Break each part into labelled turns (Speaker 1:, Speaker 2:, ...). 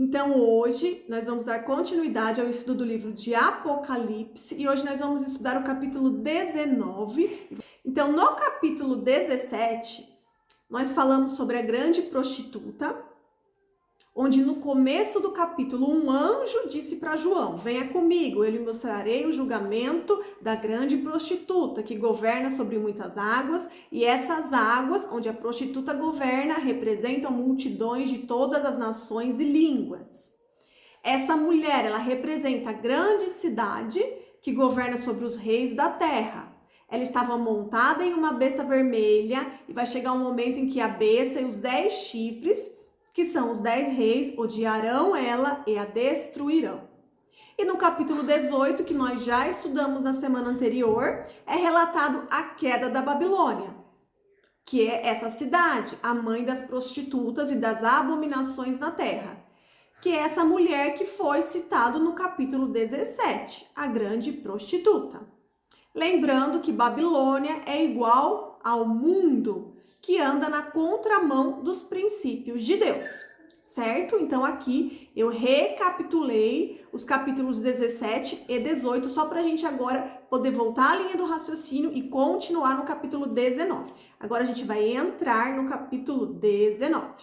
Speaker 1: Então, hoje nós vamos dar continuidade ao estudo do livro de Apocalipse e hoje nós vamos estudar o capítulo 19. Então, no capítulo 17, nós falamos sobre a grande prostituta, onde no começo do capítulo um anjo disse para João: venha comigo, eu lhe mostrarei o julgamento da grande prostituta, que governa sobre muitas águas, e essas águas, onde a prostituta governa, representam multidões de todas as nações e línguas. Essa mulher, ela representa a grande cidade que governa sobre os reis da terra. Ela estava montada em uma besta vermelha e vai chegar um momento em que a besta e os 10 chifres, que são os 10 reis, odiarão ela e a destruirão. E no capítulo 18, que nós já estudamos na semana anterior, é relatado a queda da Babilônia, que é essa cidade, a mãe das prostitutas e das abominações na terra, que é essa mulher que foi citado no capítulo 17, a grande prostituta. Lembrando que Babilônia é igual ao mundo, que anda na contramão dos princípios de Deus, certo? Então aqui eu recapitulei os capítulos 17 e 18, só para a gente agora poder voltar à linha do raciocínio e continuar no capítulo 19. Agora a gente vai entrar no capítulo 19.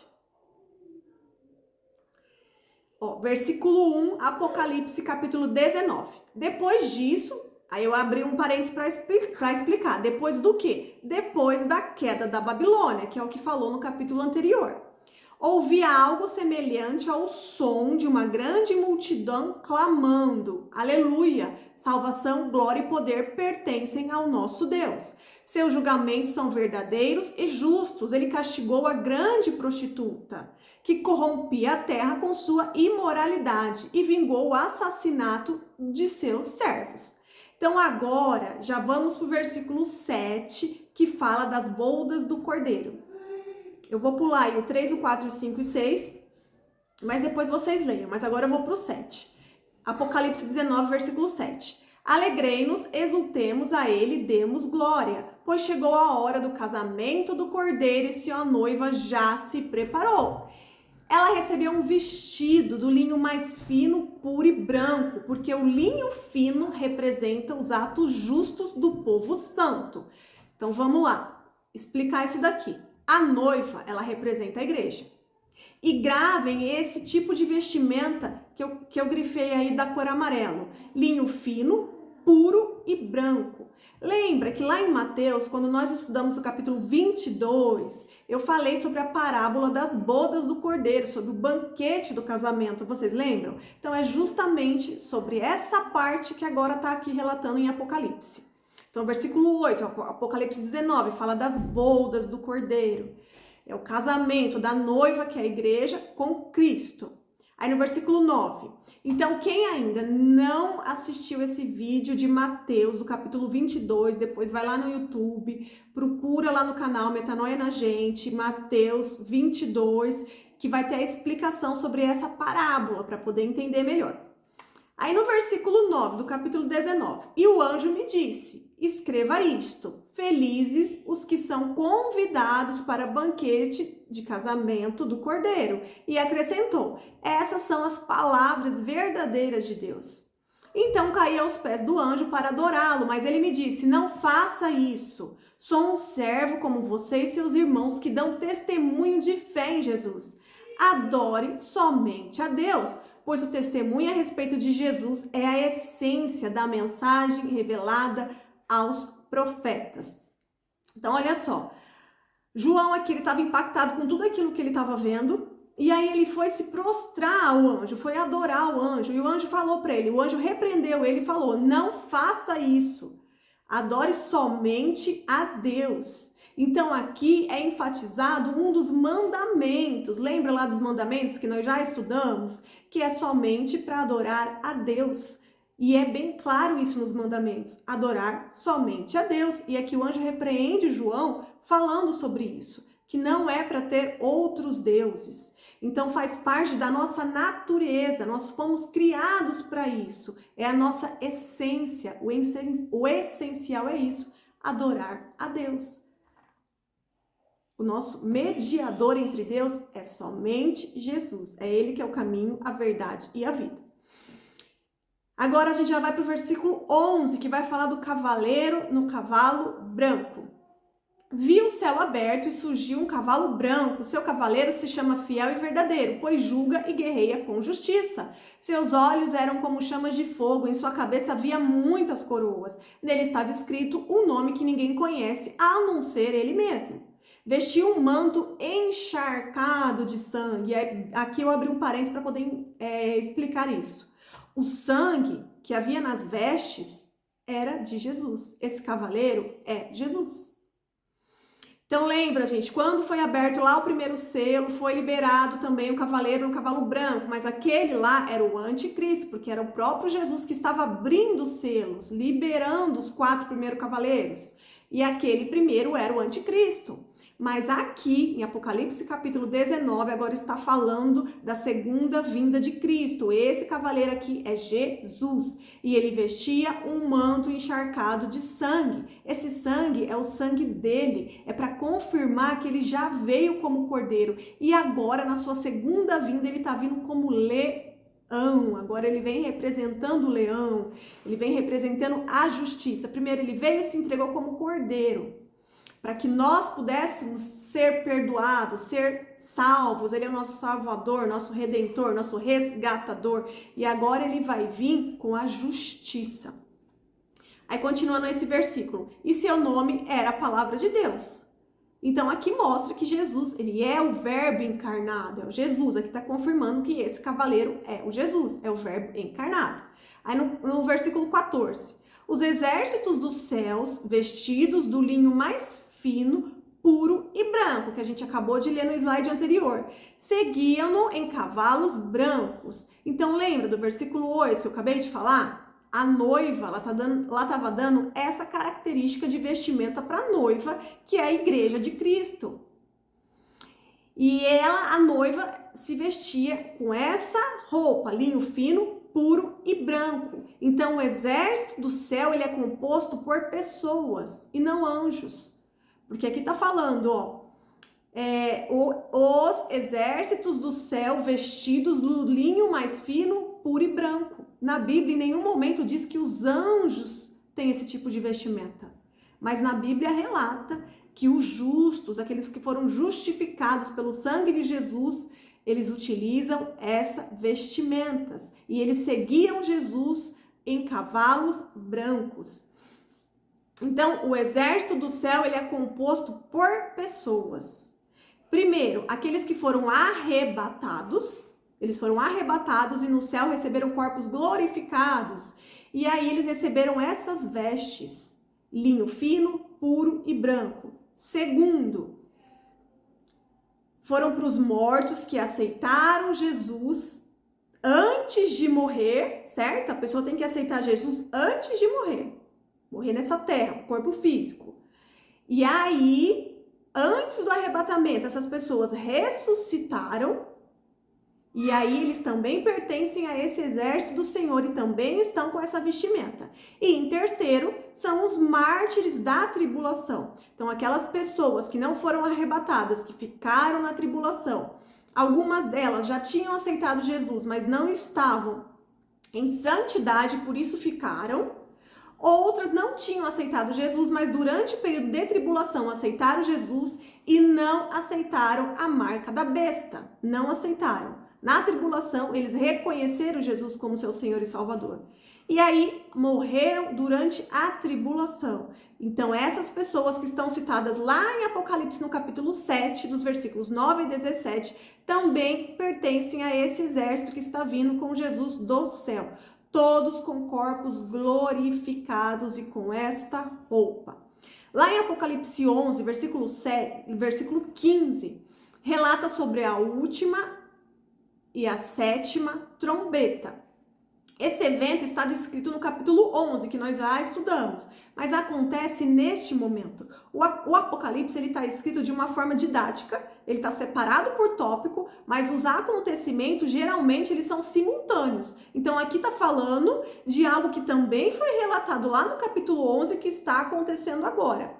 Speaker 1: Versículo 1, Apocalipse, capítulo 19. Depois disso, aí eu abri um parênteses para explicar. Depois do quê? Depois da queda da Babilônia, que é o que falou no capítulo anterior. Ouvi algo semelhante ao som de uma grande multidão clamando: aleluia! Salvação, glória e poder pertencem ao nosso Deus. Seus julgamentos são verdadeiros e justos. Ele castigou a grande prostituta, que corrompia a terra com sua imoralidade, e vingou o assassinato de seus servos. Então agora já vamos para o versículo 7, que fala das bodas do Cordeiro. Eu vou pular aí o 3, o 4, o 5 e 6, mas depois vocês leiam. Mas agora eu vou para o 7. Apocalipse 19, versículo 7. Alegrei-nos, exultemos a ele, demos glória, pois chegou a hora do casamento do Cordeiro e sua noiva já se preparou. Ela recebeu um vestido do linho mais fino, puro e branco, porque o linho fino representa os atos justos do povo santo. Então vamos lá, explicar isso daqui. A noiva, ela representa a igreja. E gravem esse tipo de vestimenta que eu grifei aí da cor amarelo. Linho fino, puro e branco. Lembra que lá em Mateus, quando nós estudamos o capítulo 22, eu falei sobre a parábola das bodas do Cordeiro, sobre o banquete do casamento, vocês lembram? Então é justamente sobre essa parte que agora está aqui relatando em Apocalipse. Então, versículo 8, Apocalipse 19, fala das bodas do Cordeiro. É o casamento da noiva, que é a igreja, com Cristo. Aí no versículo 9, então quem ainda não assistiu esse vídeo de Mateus, do capítulo 22, depois vai lá no YouTube, procura lá no canal Metanoia na Gente, Mateus 22, que vai ter a explicação sobre essa parábola, para poder entender melhor. Aí no versículo 9 do capítulo 19, e o anjo me disse: escreva isto, felizes os que são convidados para banquete de casamento do Cordeiro. E acrescentou: essas são as palavras verdadeiras de Deus. Então caí aos pés do anjo para adorá-lo, mas ele me disse: não faça isso. Sou um servo como você e seus irmãos que dão testemunho de fé em Jesus. Adore somente a Deus, pois o testemunho a respeito de Jesus é a essência da mensagem revelada aos profetas. Então, olha só, João aqui, ele estava impactado com tudo aquilo que ele estava vendo, e aí ele foi se prostrar ao anjo, foi adorar o anjo, e o anjo falou para ele, o anjo repreendeu ele e falou: não faça isso, adore somente a Deus. Então aqui é enfatizado um dos mandamentos, lembra lá dos mandamentos que nós já estudamos? Que é somente para adorar a Deus. E é bem claro isso nos mandamentos, adorar somente a Deus. E aqui o anjo repreende João falando sobre isso, que não é para ter outros deuses. Então faz parte da nossa natureza, nós fomos criados para isso, é a nossa essência, o essencial é isso, adorar a Deus. O nosso mediador entre Deus é somente Jesus. É Ele que é o caminho, a verdade e a vida. Agora a gente já vai para o versículo 11, que vai falar do cavaleiro no cavalo branco. Viu o céu aberto e surgiu um cavalo branco. Seu cavaleiro se chama Fiel e Verdadeiro, pois julga e guerreia com justiça. Seus olhos eram como chamas de fogo, em sua cabeça havia muitas coroas. Nele estava escrito um nome que ninguém conhece, a não ser ele mesmo. Vestiu um manto encharcado de sangue. Aqui eu abri um parênteses para poder explicar isso. O sangue que havia nas vestes era de Jesus. Esse cavaleiro é Jesus. Então lembra, gente, quando foi aberto lá o primeiro selo, foi liberado também o cavaleiro no cavalo branco, mas aquele lá era o anticristo, porque era o próprio Jesus que estava abrindo os selos, liberando os 4 primeiros cavaleiros. E aquele primeiro era o anticristo. Mas aqui, em Apocalipse capítulo 19, agora está falando da segunda vinda de Cristo. Esse cavaleiro aqui é Jesus. E ele vestia um manto encharcado de sangue. Esse sangue é o sangue dele. É para confirmar que ele já veio como cordeiro. E agora, na sua segunda vinda, ele está vindo como leão. Agora ele vem representando o leão. Ele vem representando a justiça. Primeiro ele veio e se entregou como cordeiro, para que nós pudéssemos ser perdoados, ser salvos. Ele é o nosso salvador, nosso redentor, nosso resgatador. E agora ele vai vir com a justiça. Aí continuando esse versículo. E seu nome era a palavra de Deus. Então aqui mostra que Jesus, ele é o verbo encarnado. É o Jesus, aqui está confirmando que esse cavaleiro é o Jesus, é o verbo encarnado. Aí no versículo 14. Os exércitos dos céus, vestidos do linho mais fino, puro e branco, que a gente acabou de ler no slide anterior. Seguiam-no em cavalos brancos. Então lembra do versículo 8 que eu acabei de falar? A noiva, ela estava dando essa característica de vestimenta para a noiva, que é a igreja de Cristo. E ela, a noiva, se vestia com essa roupa, linho fino, puro e branco. Então o exército do céu, ele é composto por pessoas e não anjos. Porque aqui tá falando, os exércitos do céu vestidos no linho mais fino, puro e branco. Na Bíblia, em nenhum momento diz que os anjos têm esse tipo de vestimenta. Mas na Bíblia relata que os justos, aqueles que foram justificados pelo sangue de Jesus, eles utilizam essas vestimentas. E eles seguiam Jesus em cavalos brancos. Então, o exército do céu, ele é composto por pessoas. Primeiro, aqueles que foram arrebatados, eles foram arrebatados e no céu receberam corpos glorificados. E aí eles receberam essas vestes, linho fino, puro e branco. Segundo, foram para os mortos que aceitaram Jesus antes de morrer, certo? A pessoa tem que aceitar Jesus antes de morrer. Morrer nessa terra, corpo físico. E aí, antes do arrebatamento, essas pessoas ressuscitaram. E aí, eles também pertencem a esse exército do Senhor e também estão com essa vestimenta. E em terceiro, são os mártires da tribulação. Então, aquelas pessoas que não foram arrebatadas, que ficaram na tribulação, algumas delas já tinham aceitado Jesus, mas não estavam em santidade, por isso ficaram. Outras não tinham aceitado Jesus, mas durante o período de tribulação aceitaram Jesus e não aceitaram a marca da besta. Não aceitaram. Na tribulação, eles reconheceram Jesus como seu Senhor e Salvador. E aí, morreram durante a tribulação. Então, essas pessoas que estão citadas lá em Apocalipse, no capítulo 7, dos versículos 9 e 17, também pertencem a esse exército que está vindo com Jesus do céu. Todos com corpos glorificados e com esta roupa. Lá em Apocalipse 11, versículo 15, relata sobre a última e a sétima trombeta. Esse evento está descrito no capítulo 11, que nós já estudamos, mas acontece neste momento. O Apocalipse está escrito de uma forma didática, ele está separado por tópico, mas os acontecimentos, geralmente, eles são simultâneos. Então, aqui está falando de algo que também foi relatado lá no capítulo 11, que está acontecendo agora.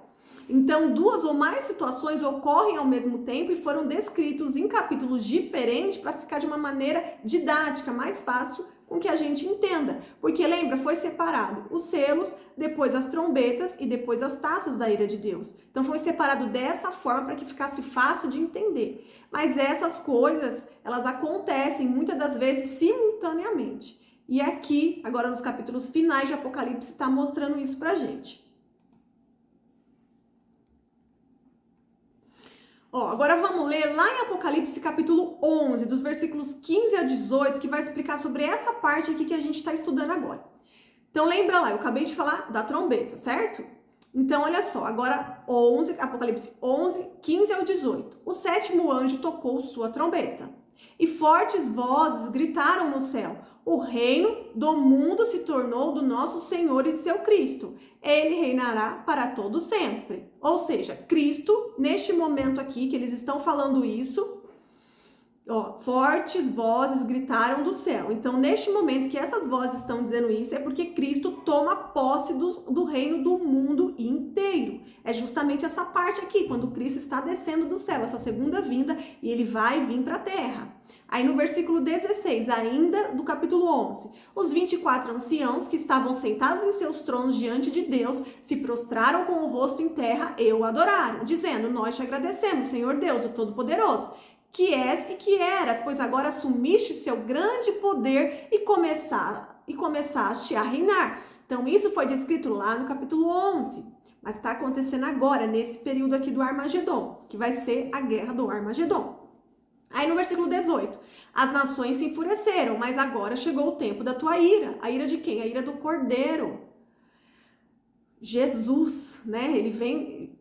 Speaker 1: Então, duas ou mais situações ocorrem ao mesmo tempo e foram descritos em capítulos diferentes para ficar de uma maneira didática, mais fácil com que a gente entenda. Porque lembra, foi separado os selos, depois as trombetas e depois as taças da ira de Deus. Então foi separado dessa forma para que ficasse fácil de entender. Mas essas coisas, elas acontecem muitas das vezes simultaneamente. E aqui, agora nos capítulos finais de Apocalipse, está mostrando isso pra gente. Agora vamos ler lá em Apocalipse capítulo 11, dos versículos 15 a 18, que vai explicar sobre essa parte aqui que a gente está estudando agora. Então lembra lá, eu acabei de falar da trombeta, certo? Então olha só, agora Apocalipse 11, 15 ao 18. O sétimo anjo tocou sua trombeta e fortes vozes gritaram no céu: o reino do mundo se tornou do nosso Senhor e de seu Cristo. Ele reinará para todo sempre. Ou seja, Cristo, neste momento aqui que eles estão falando isso, fortes vozes gritaram do céu. Então, neste momento que essas vozes estão dizendo isso, é porque Cristo toma posse do reino do mundo inteiro. É justamente essa parte aqui, quando Cristo está descendo do céu, essa segunda vinda, e ele vai vir para a terra. Aí no versículo 16, ainda do capítulo 11, os 24 anciãos que estavam sentados em seus tronos diante de Deus se prostraram com o rosto em terra e o adoraram, dizendo: nós te agradecemos, Senhor Deus, o Todo-Poderoso, que és e que eras, pois agora assumiste seu grande poder e começaste a reinar. Então isso foi descrito lá no capítulo 11, mas está acontecendo agora, nesse período aqui do Armagedon, que vai ser a guerra do Armagedon. Aí no versículo 18, as nações se enfureceram, mas agora chegou o tempo da tua ira. A ira de quem? A ira do Cordeiro. Jesus, né? Ele vem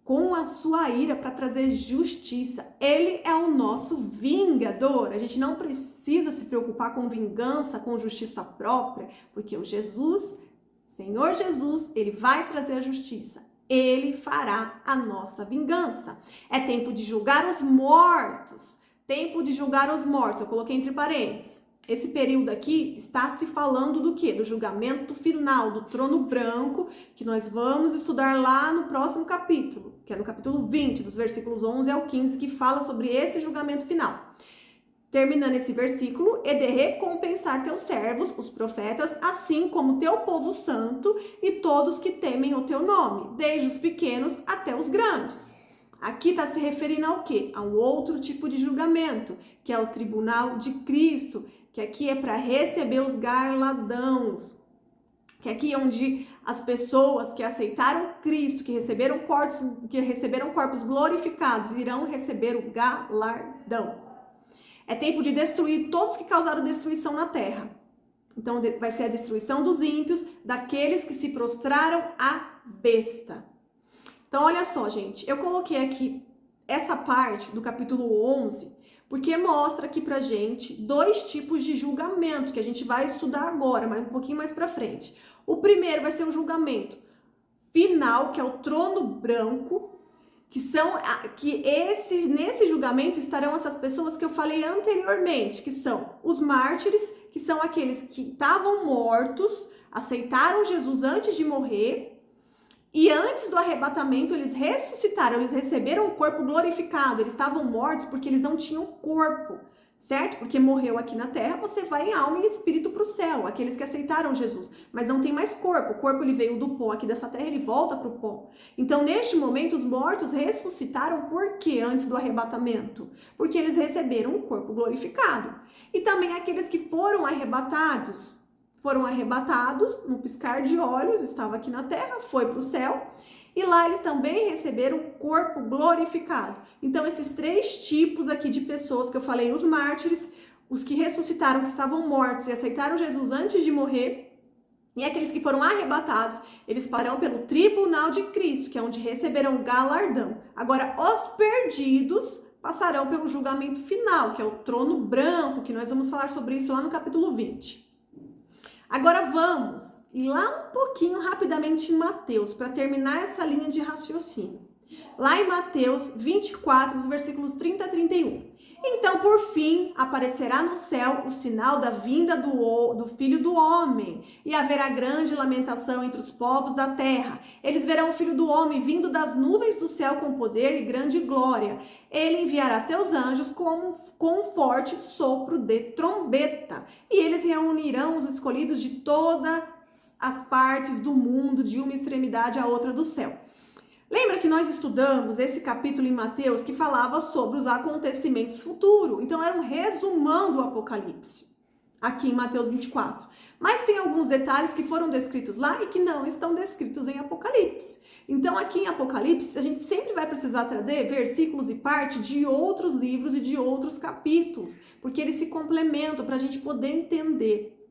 Speaker 1: com a sua ira para trazer justiça. Ele é o nosso vingador. A gente não precisa se preocupar com vingança, com justiça própria, porque o Senhor Jesus, ele vai trazer a justiça. Ele fará a nossa vingança. É tempo de julgar os mortos. Tempo de julgar os mortos, eu coloquei entre parênteses. Esse período aqui está se falando do quê? Do julgamento final, do trono branco, que nós vamos estudar lá no próximo capítulo, que é no capítulo 20, dos versículos 11 ao 15, que fala sobre esse julgamento final. Terminando esse versículo, e de recompensar teus servos, os profetas, assim como teu povo santo e todos que temem o teu nome, desde os pequenos até os grandes. Aqui está se referindo ao quê? A um outro tipo de julgamento, que é o tribunal de Cristo, que aqui é para receber os galardões, que aqui é onde as pessoas que aceitaram Cristo, que receberam corpos glorificados, irão receber o galardão. É tempo de destruir todos que causaram destruição na terra. Então vai ser a destruição dos ímpios, daqueles que se prostraram à besta. Então, olha só, gente, eu coloquei aqui essa parte do capítulo 11, porque mostra aqui pra gente dois tipos de julgamento que a gente vai estudar agora, mas um pouquinho mais pra frente. O primeiro vai ser o julgamento final, que é o trono branco, nesse julgamento estarão essas pessoas que eu falei anteriormente, que são os mártires, que são aqueles que estavam mortos, aceitaram Jesus antes de morrer, e antes do arrebatamento, eles ressuscitaram, eles receberam o corpo glorificado. Eles estavam mortos porque eles não tinham corpo, certo? Porque morreu aqui na terra, você vai em alma e espírito para o céu, aqueles que aceitaram Jesus. Mas não tem mais corpo, o corpo ele veio do pó aqui dessa terra, ele volta para o pó. Então, neste momento, os mortos ressuscitaram por quê antes do arrebatamento? Porque eles receberam o corpo glorificado. E também aqueles que foram arrebatados no piscar de olhos, estava aqui na terra, foi para o céu, e lá eles também receberam o corpo glorificado. Então, esses três tipos aqui de pessoas que eu falei, os mártires, os que ressuscitaram, que estavam mortos e aceitaram Jesus antes de morrer, e aqueles que foram arrebatados, eles passarão pelo tribunal de Cristo, que é onde receberão galardão. Agora, os perdidos passarão pelo julgamento final, que é o trono branco, que nós vamos falar sobre isso lá no capítulo 20. Agora vamos ir lá um pouquinho rapidamente em Mateus, para terminar essa linha de raciocínio. Lá em Mateus 24, os versículos 30 a 31. Então, por fim, aparecerá no céu o sinal da vinda do Filho do Homem, e haverá grande lamentação entre os povos da terra. Eles verão o Filho do Homem vindo das nuvens do céu com poder e grande glória. Ele enviará seus anjos com um forte sopro de trombeta, e eles reunirão os escolhidos de todas as partes do mundo, de uma extremidade à outra do céu. Lembra que nós estudamos esse capítulo em Mateus que falava sobre os acontecimentos futuros? Então era um resumão do Apocalipse, aqui em Mateus 24. Mas tem alguns detalhes que foram descritos lá e que não estão descritos em Apocalipse. Então aqui em Apocalipse a gente sempre vai precisar trazer versículos e parte de outros livros e de outros capítulos, porque eles se complementam para a gente poder entender.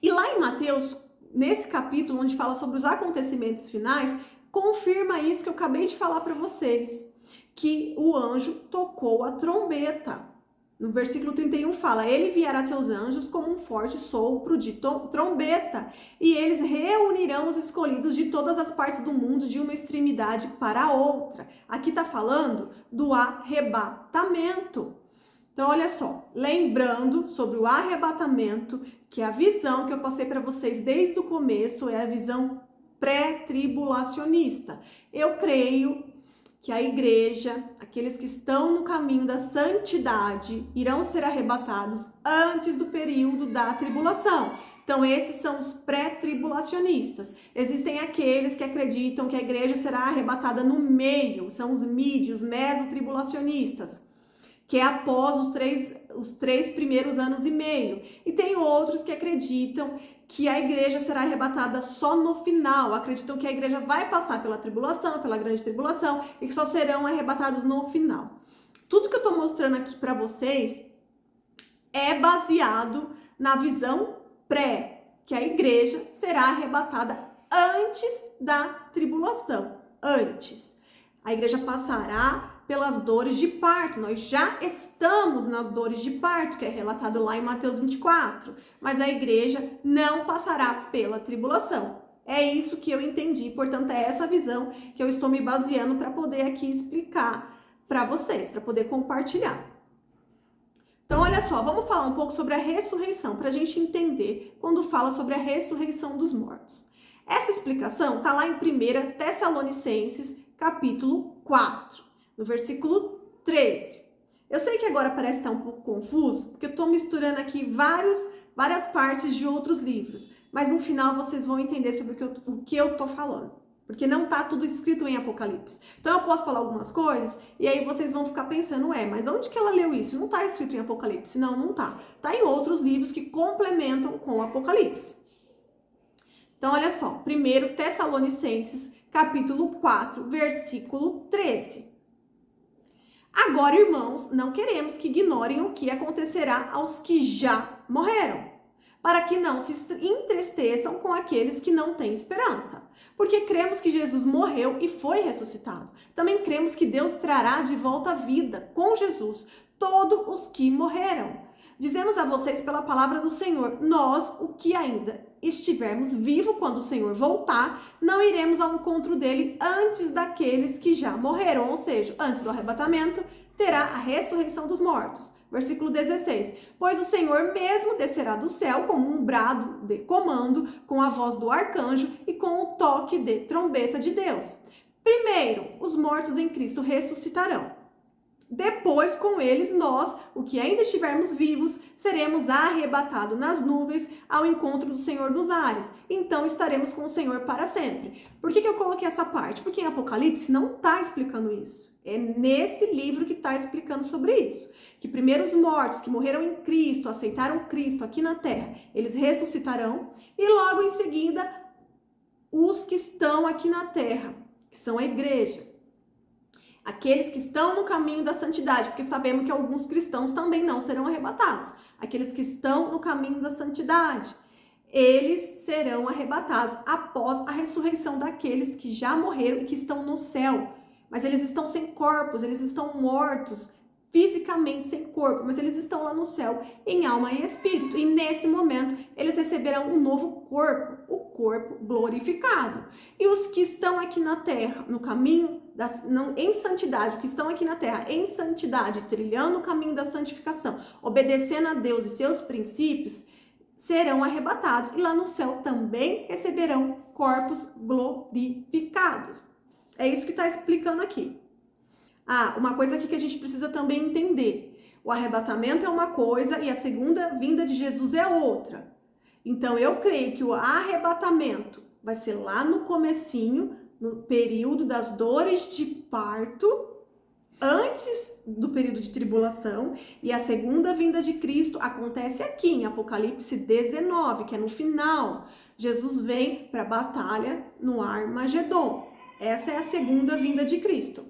Speaker 1: E lá em Mateus, nesse capítulo onde fala sobre os acontecimentos finais, confirma isso que eu acabei de falar para vocês, que o anjo tocou a trombeta. No versículo 31 fala, ele enviará seus anjos como um forte sopro de trombeta, e eles reunirão os escolhidos de todas as partes do mundo de uma extremidade para a outra. Aqui está falando do arrebatamento. Então, olha só, lembrando sobre o arrebatamento, que a visão que eu passei para vocês desde o começo é a visão pré-tribulacionista. Eu creio que a igreja, aqueles que estão no caminho da santidade, irão ser arrebatados antes do período da tribulação. Então, esses são os pré-tribulacionistas. Existem aqueles que acreditam que a igreja será arrebatada no meio, são os mídios, mesotribulacionistas, que é após os três primeiros anos e meio. E tem outros que acreditam que a igreja será arrebatada só no final, acreditam que a igreja vai passar pela tribulação, pela grande tribulação, e que só serão arrebatados no final. Tudo que eu estou mostrando aqui para vocês é baseado na visão pré, que a igreja será arrebatada antes da tribulação, antes. A igreja passará pelas dores de parto. Nós já estamos nas dores de parto, que é relatado lá em Mateus 24, mas a igreja não passará pela tribulação. É isso que eu entendi, portanto é essa visão que eu estou me baseando para poder aqui explicar para vocês, para poder compartilhar. Então olha só, vamos falar um pouco sobre a ressurreição, para a gente entender quando fala sobre a ressurreição dos mortos. Essa explicação está lá em 1 Tessalonicenses, capítulo 4. No versículo 13. Eu sei que agora parece estar um pouco confuso, porque eu estou misturando aqui várias partes de outros livros, mas no final vocês vão entender sobre o que eu estou falando, porque não está tudo escrito em Apocalipse. Então eu posso falar algumas coisas e aí vocês vão ficar pensando, mas onde que ela leu isso? Não está escrito em Apocalipse. Não, não está. Está em outros livros que complementam com o Apocalipse. Então olha só, 1 Tessalonicenses, capítulo 4, versículo 13. Agora, irmãos, não queremos que ignorem o que acontecerá aos que já morreram, para que não se entristeçam com aqueles que não têm esperança. Porque cremos que Jesus morreu e foi ressuscitado. Também cremos que Deus trará de volta a vida com Jesus todos os que morreram. Dizemos a vocês pela palavra do Senhor, nós, o que ainda estivermos vivos quando o Senhor voltar, não iremos ao encontro dele antes daqueles que já morreram, ou seja, antes do arrebatamento, terá a ressurreição dos mortos. Versículo 16, pois o Senhor mesmo descerá do céu com um brado de comando, com a voz do arcanjo e com o toque de trombeta de Deus. Primeiro, os mortos em Cristo ressuscitarão. Depois, com eles, nós, o que ainda estivermos vivos, seremos arrebatados nas nuvens ao encontro do Senhor dos ares. Então, estaremos com o Senhor para sempre. Por que eu coloquei essa parte? Porque em Apocalipse não está explicando isso. É nesse livro que está explicando sobre isso. Que primeiro os mortos que morreram em Cristo, aceitaram Cristo aqui na terra, eles ressuscitarão. E logo em seguida, os que estão aqui na terra, que são a igreja. Aqueles que estão no caminho da santidade, porque sabemos que alguns cristãos também não serão arrebatados. Aqueles que estão no caminho da santidade, eles serão arrebatados após a ressurreição daqueles que já morreram e que estão no céu. Mas eles estão sem corpos, eles estão mortos, fisicamente sem corpo, mas eles estão lá no céu, em alma e espírito. E nesse momento, eles receberão um novo corpo, o corpo glorificado. E os que estão aqui na terra, no caminho em santidade, que estão aqui na terra, em santidade, trilhando o caminho da santificação, obedecendo a Deus e seus princípios, serão arrebatados e lá no céu também receberão corpos glorificados. É isso que está explicando aqui. Uma coisa aqui que a gente precisa também entender. O arrebatamento é uma coisa e a segunda vinda de Jesus é outra. Então, eu creio que o arrebatamento vai ser lá no comecinho, no período das dores de parto, antes do período de tribulação, e a segunda vinda de Cristo acontece aqui em Apocalipse 19, que é no final. Jesus vem para a batalha no Armagedon. Essa é a segunda vinda de Cristo.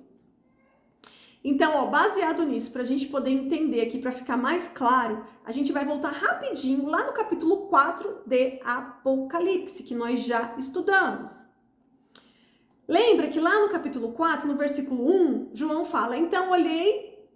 Speaker 1: Então, baseado nisso, para a gente poder entender aqui, para ficar mais claro, a gente vai voltar rapidinho lá no capítulo 4 de Apocalipse, que nós já estudamos. Lembra que lá no capítulo 4, no versículo 1, João fala: então olhei,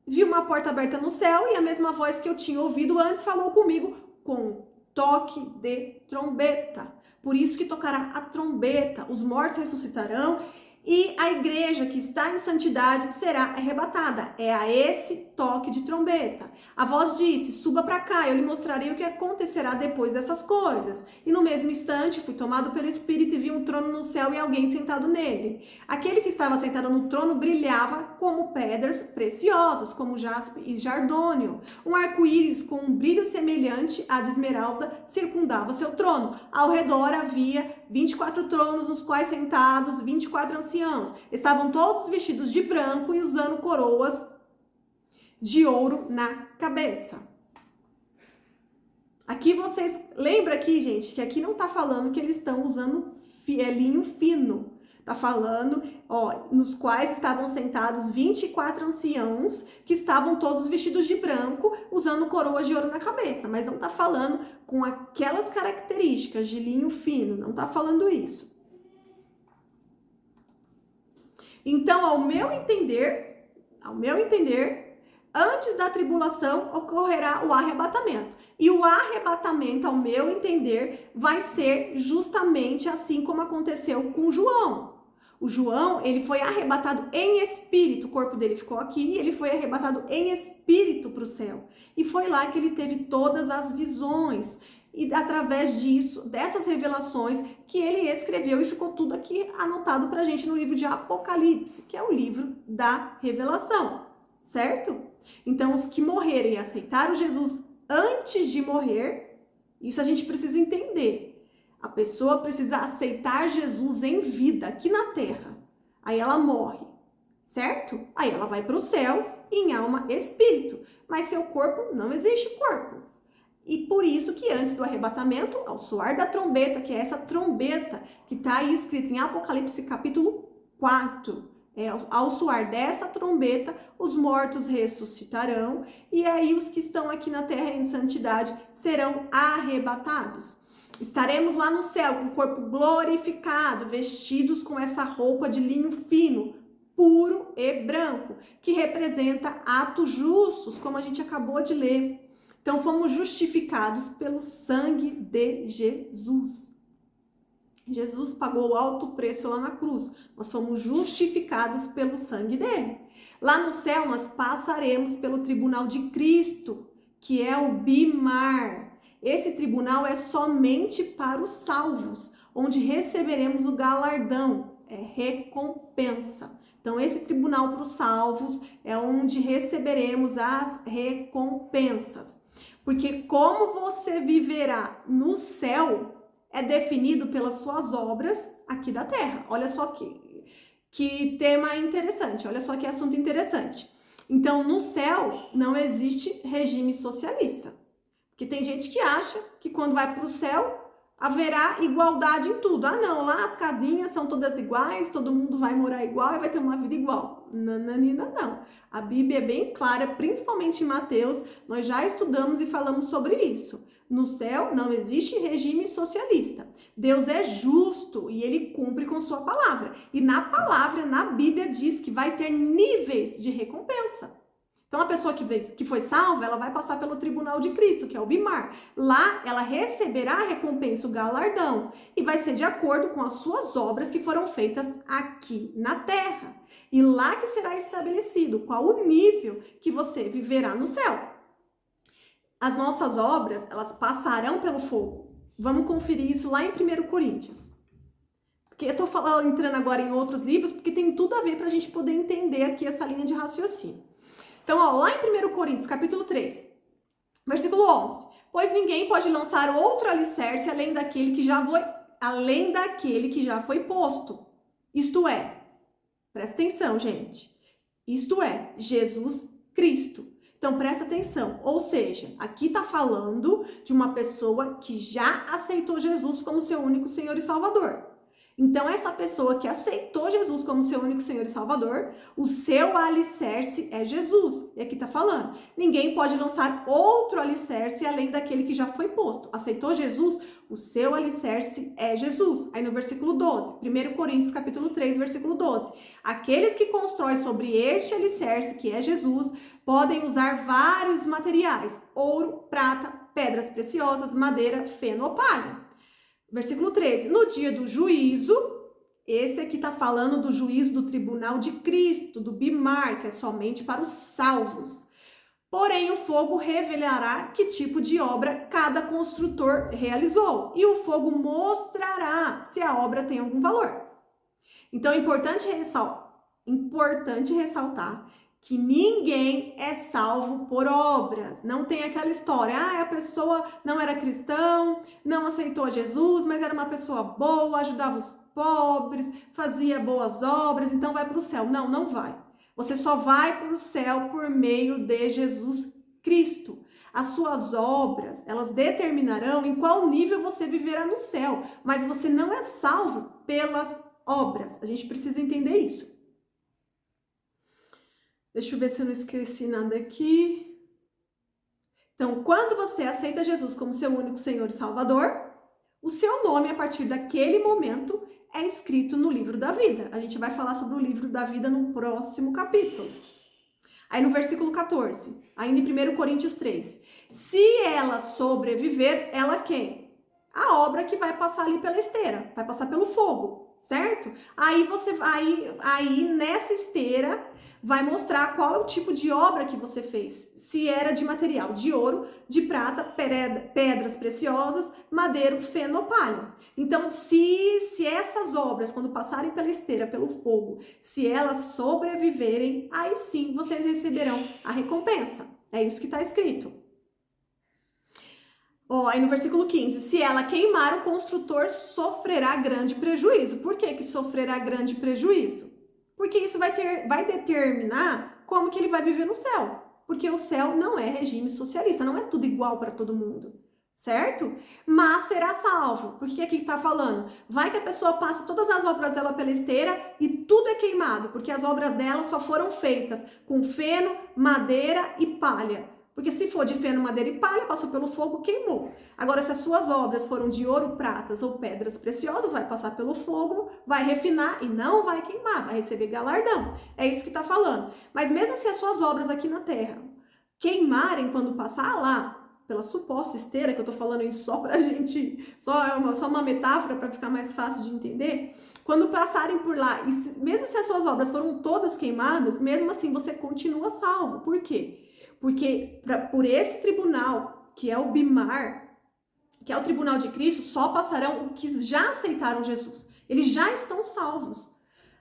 Speaker 1: vi uma porta aberta no céu e a mesma voz que eu tinha ouvido antes falou comigo com toque de trombeta. Por isso que tocará a trombeta, os mortos ressuscitarão e a igreja que está em santidade será arrebatada. É a esse toque de trombeta. A voz disse: suba para cá, eu lhe mostrarei o que acontecerá depois dessas coisas. E no mesmo instante fui tomado pelo Espírito e vi um trono no céu e alguém sentado nele. Aquele que estava sentado no trono brilhava como pedras preciosas, como jaspe e jardônio. Um arco-íris com um brilho semelhante à de esmeralda circundava seu trono. Ao redor havia 24 tronos, nos quais sentados 24 anciãos. Estavam todos vestidos de branco e usando coroas de ouro na cabeça. Aqui vocês... Lembra aqui, gente, que aqui não tá falando que eles estão usando linho fino. Tá falando, nos quais estavam sentados 24 anciãos, que estavam todos vestidos de branco, usando coroas de ouro na cabeça. Mas não tá falando com aquelas características de linho fino. Não tá falando isso. Então, ao meu entender, antes da tribulação ocorrerá o arrebatamento. E o arrebatamento, ao meu entender, vai ser justamente assim como aconteceu com João. O João, ele foi arrebatado em espírito, o corpo dele ficou aqui, e ele foi arrebatado em espírito para o céu. E foi lá que ele teve todas as visões. E através disso, dessas revelações, que ele escreveu e ficou tudo aqui anotado pra gente no livro de Apocalipse, que é o livro da revelação, certo? Então, os que morrerem e aceitaram Jesus antes de morrer, isso a gente precisa entender. A pessoa precisa aceitar Jesus em vida, aqui na terra. Aí ela morre, certo? Aí ela vai para o céu em alma e espírito. Mas seu corpo, não existe corpo. E por isso que antes do arrebatamento, ao soar da trombeta, que é essa trombeta que está aí escrita em Apocalipse capítulo 4, ao soar desta trombeta, os mortos ressuscitarão e aí os que estão aqui na terra em santidade serão arrebatados. Estaremos lá no céu com o corpo glorificado, vestidos com essa roupa de linho fino, puro e branco, que representa atos justos, como a gente acabou de ler. Então, fomos justificados pelo sangue de Jesus. Jesus pagou alto preço lá na cruz. Nós fomos justificados pelo sangue dele. Lá no céu, nós passaremos pelo tribunal de Cristo, que é o Bimar. Esse tribunal é somente para os salvos, onde receberemos o galardão, recompensa. Então, esse tribunal para os salvos é onde receberemos as recompensas. Porque como você viverá no céu é definido pelas suas obras aqui da terra. Olha só que tema interessante, olha só que assunto interessante. Então, no céu não existe regime socialista. Porque tem gente que acha que quando vai para o céu haverá igualdade em tudo. Ah, não, lá as casinhas são todas iguais, todo mundo vai morar igual e vai ter uma vida igual. Nananina, não. A Bíblia é bem clara, principalmente em Mateus, nós já estudamos e falamos sobre isso. No céu não existe regime socialista. Deus é justo e ele cumpre com sua palavra. E na palavra, na Bíblia, diz que vai ter níveis de recompensa. Então, a pessoa que foi salva, ela vai passar pelo tribunal de Cristo, que é o Bimar. Lá, ela receberá a recompensa, o galardão, e vai ser de acordo com as suas obras que foram feitas aqui na terra. E lá que será estabelecido qual o nível que você viverá no céu. As nossas obras, elas passarão pelo fogo. Vamos conferir isso lá em 1 Coríntios. Porque eu estou entrando agora em outros livros, porque tem tudo a ver para a gente poder entender aqui essa linha de raciocínio. Então, ó, lá em 1 Coríntios, capítulo 3, versículo 11. Pois ninguém pode lançar outro alicerce além daquele que já foi posto. Isto é, presta atenção, gente. Isto é, Jesus Cristo. Então, presta atenção. Ou seja, aqui está falando de uma pessoa que já aceitou Jesus como seu único Senhor e Salvador. Então, essa pessoa que aceitou Jesus como seu único Senhor e Salvador, o seu alicerce é Jesus. E aqui está falando, ninguém pode lançar outro alicerce além daquele que já foi posto. Aceitou Jesus? O seu alicerce é Jesus. Aí no versículo 12, 1 Coríntios capítulo 3, versículo 12. Aqueles que constroem sobre este alicerce, que é Jesus, podem usar vários materiais, ouro, prata, pedras preciosas, madeira, feno ou palha. Versículo 13, no dia do juízo, esse aqui está falando do juízo do tribunal de Cristo, do Bimar, que é somente para os salvos. Porém, o fogo revelará que tipo de obra cada construtor realizou, e o fogo mostrará se a obra tem algum valor. Então, é importante ressaltar que ninguém é salvo por obras. Não tem aquela história, a pessoa não era cristão, não aceitou Jesus, mas era uma pessoa boa, ajudava os pobres, fazia boas obras, então vai para o céu. Não, não vai. Você só vai para o céu por meio de Jesus Cristo. As suas obras, elas determinarão em qual nível você viverá no céu, mas você não é salvo pelas obras. A gente precisa entender isso. Deixa eu ver se eu não esqueci nada aqui. Então, quando você aceita Jesus como seu único Senhor e Salvador, o seu nome, a partir daquele momento, é escrito no livro da vida. A gente vai falar sobre o livro da vida no próximo capítulo. Aí no versículo 14, ainda em 1 Coríntios 3. Se ela sobreviver, ela quem? A obra que vai passar ali pela esteira, vai passar pelo fogo, certo? Aí nessa esteira vai mostrar qual é o tipo de obra que você fez. Se era de material de ouro, de prata, pedras preciosas, madeira, feno ou palha. Então, se essas obras, quando passarem pela esteira, pelo fogo, se elas sobreviverem, aí sim vocês receberão a recompensa. É isso que está escrito. Aí no versículo 15, se ela queimar, o construtor sofrerá grande prejuízo. Por que sofrerá grande prejuízo? Porque isso vai determinar como que ele vai viver no céu. Porque o céu não é regime socialista, não é tudo igual para todo mundo, certo? Mas será salvo. Porque aqui está falando, vai que a pessoa passa todas as obras dela pela esteira e tudo é queimado, porque as obras dela só foram feitas com feno, madeira e palha. Porque se for de feno, madeira e palha, passou pelo fogo, queimou. Agora, se as suas obras foram de ouro, pratas ou pedras preciosas, vai passar pelo fogo, vai refinar e não vai queimar, vai receber galardão. É isso que está falando. Mas mesmo se as suas obras aqui na terra queimarem quando passar lá, pela suposta esteira, que eu tô falando isso só pra gente, só uma metáfora para ficar mais fácil de entender, quando passarem por lá, mesmo se as suas obras foram todas queimadas, mesmo assim você continua salvo. Por quê? Porque por esse tribunal, que é o Bimar, que é o tribunal de Cristo, só passarão os que já aceitaram Jesus. Eles já estão salvos.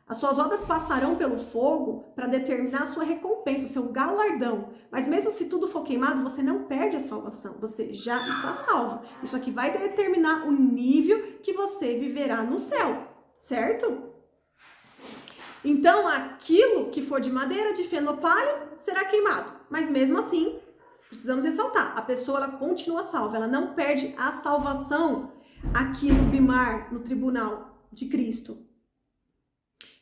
Speaker 1: As suas obras passarão pelo fogo para determinar a sua recompensa, o seu galardão. Mas mesmo se tudo for queimado, você não perde a salvação. Você já está salvo. Isso aqui vai determinar o nível que você viverá no céu, certo? Então, aquilo que for de madeira, de feno ou palha, será queimado. Mas mesmo assim, precisamos ressaltar, a pessoa ela continua salva, ela não perde a salvação aqui no Bimar, no tribunal de Cristo.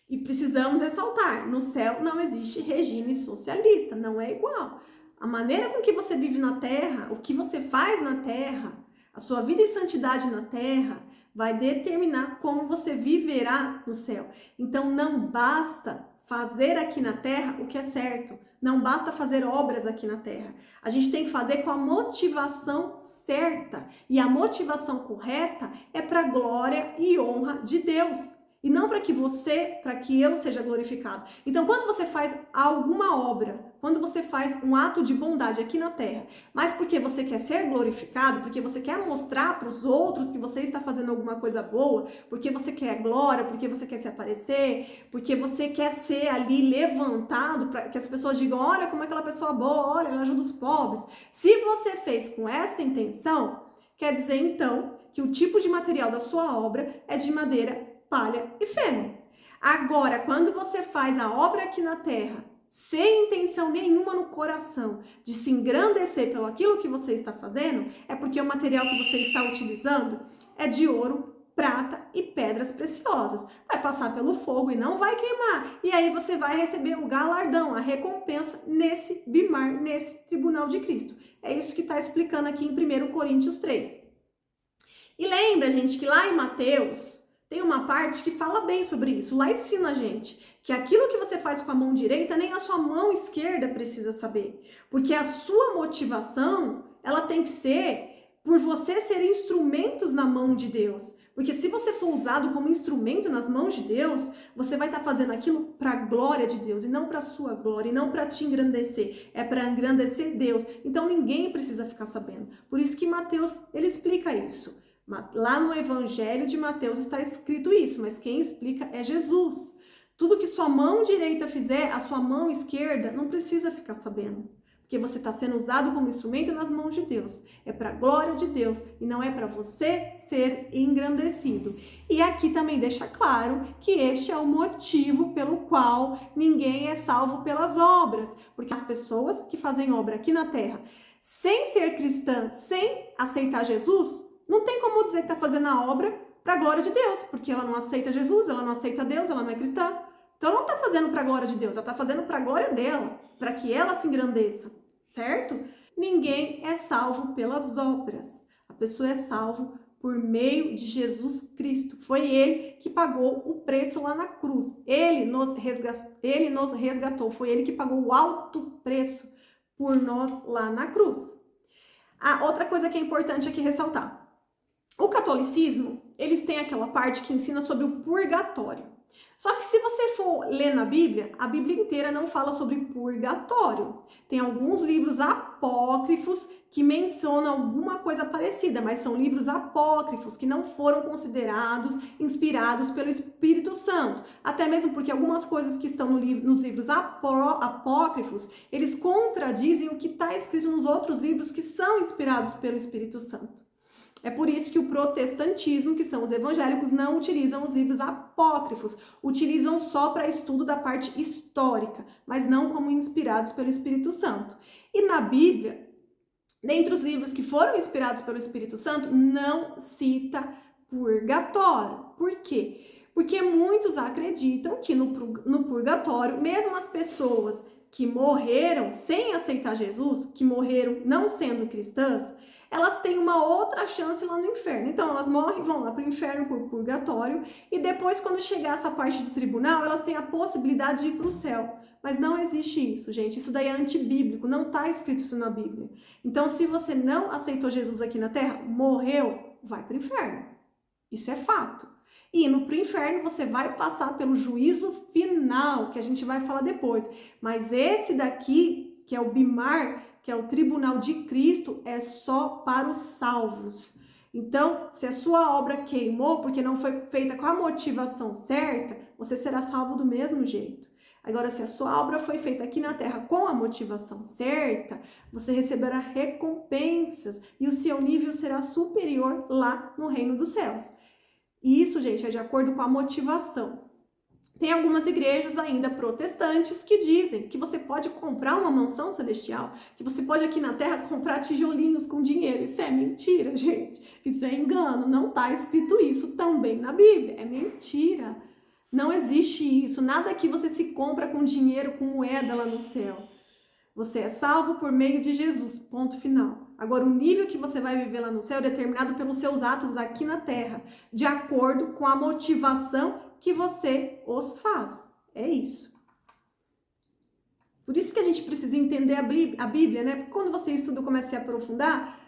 Speaker 1: E precisamos ressaltar, no céu não existe regime socialista, não é igual. A maneira com que você vive na terra, o que você faz na terra, a sua vida em santidade na terra, vai determinar como você viverá no céu. Então não basta fazer aqui na terra o que é certo, Não basta fazer obras aqui na terra. A gente tem que fazer com a motivação certa. E a motivação correta é para a glória e honra de Deus. E não para que eu seja glorificado. Então, quando você faz alguma obra, quando você faz um ato de bondade aqui na terra, mas porque você quer ser glorificado, porque você quer mostrar para os outros que você está fazendo alguma coisa boa, porque você quer glória, porque você quer se aparecer, porque você quer ser ali levantado para que as pessoas digam, olha como é aquela pessoa boa, olha, ela ajuda os pobres. Se você fez com essa intenção, quer dizer então que o tipo de material da sua obra é de madeira, palha e feno. Agora, quando você faz a obra aqui na terra, sem intenção nenhuma no coração de se engrandecer pelo aquilo que você está fazendo, é porque o material que você está utilizando é de ouro, prata e pedras preciosas. Vai passar pelo fogo e não vai queimar. E aí você vai receber o galardão, a recompensa nesse bimar, nesse tribunal de Cristo. É isso que está explicando aqui em 1 Coríntios 3. E lembra, gente, que lá em Mateus tem uma parte que fala bem sobre isso. Lá ensina a gente que aquilo que você faz com a mão direita, nem a sua mão esquerda precisa saber. Porque a sua motivação, ela tem que ser por você ser instrumentos na mão de Deus. Porque se você for usado como instrumento nas mãos de Deus, você vai estar fazendo aquilo para a glória de Deus, e não para a sua glória, e não para te engrandecer. É para engrandecer Deus. Então ninguém precisa ficar sabendo. Por isso que Mateus, ele explica isso. Lá no Evangelho de Mateus está escrito isso, mas quem explica é Jesus. Tudo que sua mão direita fizer, a sua mão esquerda não precisa ficar sabendo. Porque você está sendo usado como instrumento nas mãos de Deus. É para a glória de Deus e não é para você ser engrandecido. E aqui também deixa claro que este é o motivo pelo qual ninguém é salvo pelas obras. Porque as pessoas que fazem obra aqui na terra, sem ser cristã, sem aceitar Jesus, não tem como dizer que está fazendo a obra para a glória de Deus, porque ela não aceita Jesus, ela não aceita Deus, ela não é cristã. Então, ela não está fazendo para a glória de Deus, ela está fazendo para a glória dela, para que ela se engrandeça, certo? Ninguém é salvo pelas obras. A pessoa é salvo por meio de Jesus Cristo. Foi Ele que pagou o preço lá na cruz. Ele nos resgatou. Foi Ele que pagou o alto preço por nós lá na cruz. A outra coisa que é importante aqui ressaltar. O catolicismo, eles têm aquela parte que ensina sobre o purgatório. Só que se você for ler na Bíblia, a Bíblia inteira não fala sobre purgatório. Tem alguns livros apócrifos que mencionam alguma coisa parecida, mas são livros apócrifos que não foram considerados inspirados pelo Espírito Santo. Até mesmo porque algumas coisas que estão nos livros apócrifos, eles contradizem o que está escrito nos outros livros que são inspirados pelo Espírito Santo. É por isso que o protestantismo, que são os evangélicos, não utilizam os livros apócrifos, utilizam só para estudo da parte histórica, mas não como inspirados pelo Espírito Santo. E na Bíblia, dentre os livros que foram inspirados pelo Espírito Santo, não cita purgatório. Por quê? Porque muitos acreditam que no purgatório, mesmo as pessoas que morreram sem aceitar Jesus, que morreram não sendo cristãs, elas têm uma outra chance lá no inferno. Então, elas morrem, vão lá para o inferno por purgatório, e depois, quando chegar essa parte do tribunal, elas têm a possibilidade de ir para o céu. Mas não existe isso, gente. Isso daí é antibíblico, não está escrito isso na Bíblia. Então, se você não aceitou Jesus aqui na terra, morreu, vai para o inferno. Isso é fato. E indo para o inferno, você vai passar pelo juízo final, que a gente vai falar depois. Mas esse daqui, que é o bimar, que é o tribunal de Cristo, é só para os salvos. Então, se a sua obra queimou porque não foi feita com a motivação certa, você será salvo do mesmo jeito. Agora, se a sua obra foi feita aqui na terra com a motivação certa, você receberá recompensas e o seu nível será superior lá no reino dos céus. E isso, gente, é de acordo com a motivação. Tem algumas igrejas ainda protestantes que dizem que você pode comprar uma mansão celestial, que você pode aqui na terra comprar tijolinhos com dinheiro. Isso é mentira, gente. Isso é engano. Não está escrito isso também na Bíblia. É mentira. Não existe isso. Nada aqui você se compra com dinheiro, com moeda lá no céu. Você é salvo por meio de Jesus. Ponto final. Agora, o nível que você vai viver lá no céu é determinado pelos seus atos aqui na terra, de acordo com a motivação que você os faz. É isso. Por isso que a gente precisa entender a Bíblia, né? Porque quando você estuda e começa a se aprofundar,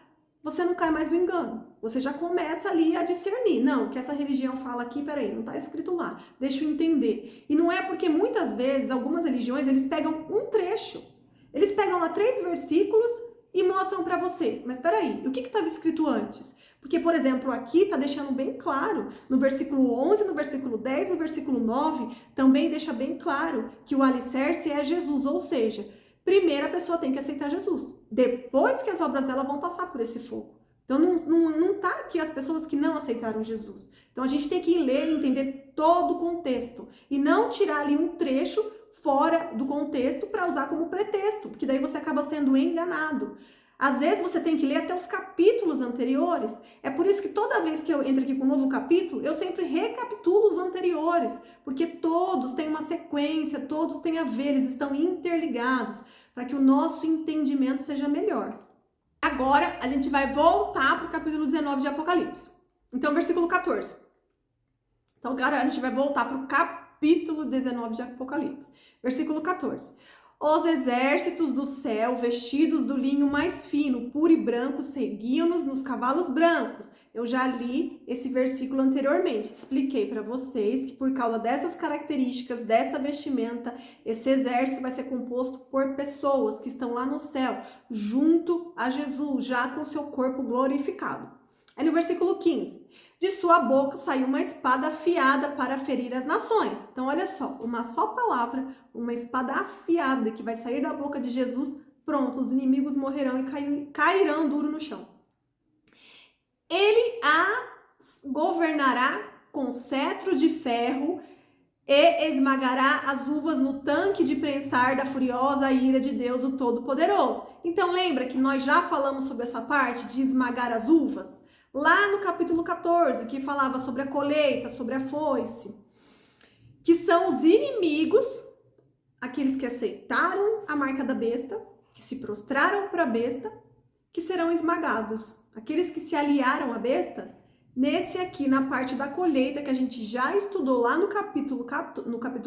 Speaker 1: você não cai mais no engano. Você já começa ali a discernir. Não, o que essa religião fala aqui, peraí, não está escrito lá. Deixa eu entender. E não é porque muitas vezes, algumas religiões, eles pegam um trecho. Eles pegam lá 3 versículos e mostram para você. Mas peraí, o que estava escrito antes? Porque, por exemplo, aqui está deixando bem claro, no versículo 11, no versículo 10, no versículo 9, também deixa bem claro que o alicerce é Jesus, ou seja, primeiro a pessoa tem que aceitar Jesus. Depois que as obras dela vão passar por esse fogo. Então não tá aqui as pessoas que não aceitaram Jesus. Então a gente tem que ler e entender todo o contexto. E não tirar ali um trecho fora do contexto para usar como pretexto. Porque daí você acaba sendo enganado. Às vezes você tem que ler até os capítulos anteriores. É por isso que toda vez que eu entro aqui com um novo capítulo, eu sempre recapitulo os anteriores. Porque todos têm uma sequência, todos têm a ver, eles estão interligados para que o nosso entendimento seja melhor. Agora a gente vai voltar para o capítulo 19 de Apocalipse. Então, versículo 14. Então, agora a gente vai voltar para o capítulo 19 de Apocalipse. Versículo 14. Os exércitos do céu, vestidos do linho mais fino, puro e branco, seguiam-nos nos cavalos brancos. Eu já li esse versículo anteriormente. Expliquei para vocês que por causa dessas características, dessa vestimenta, esse exército vai ser composto por pessoas que estão lá no céu, junto a Jesus, já com seu corpo glorificado. Aí no versículo 15. De sua boca saiu uma espada afiada para ferir as nações. Então, olha só, uma só palavra, uma espada afiada que vai sair da boca de Jesus, pronto, os inimigos morrerão e cairão duro no chão. Ele as governará com cetro de ferro e esmagará as uvas no tanque de prensar da furiosa ira de Deus, o Todo-Poderoso. Então, lembra que nós já falamos sobre essa parte de esmagar as uvas? Lá no capítulo 14, que falava sobre a colheita, sobre a foice, que são os inimigos, aqueles que aceitaram a marca da besta, que se prostraram para a besta, que serão esmagados. Aqueles que se aliaram à besta, nesse aqui, na parte da colheita, que a gente já estudou lá no capítulo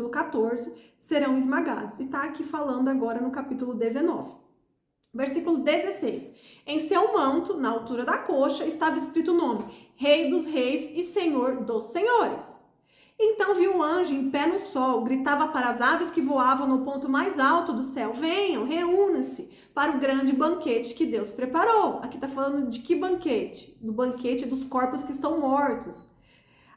Speaker 1: 14, serão esmagados. E está aqui falando agora no capítulo 19. Versículo 16. Em seu manto, na altura da coxa, estava escrito o nome: Rei dos Reis e Senhor dos Senhores. Então viu um anjo em pé no sol, gritava para as aves que voavam no ponto mais alto do céu: venham, reúnam-se para o grande banquete que Deus preparou. Aqui está falando de que banquete? Do banquete dos corpos que estão mortos.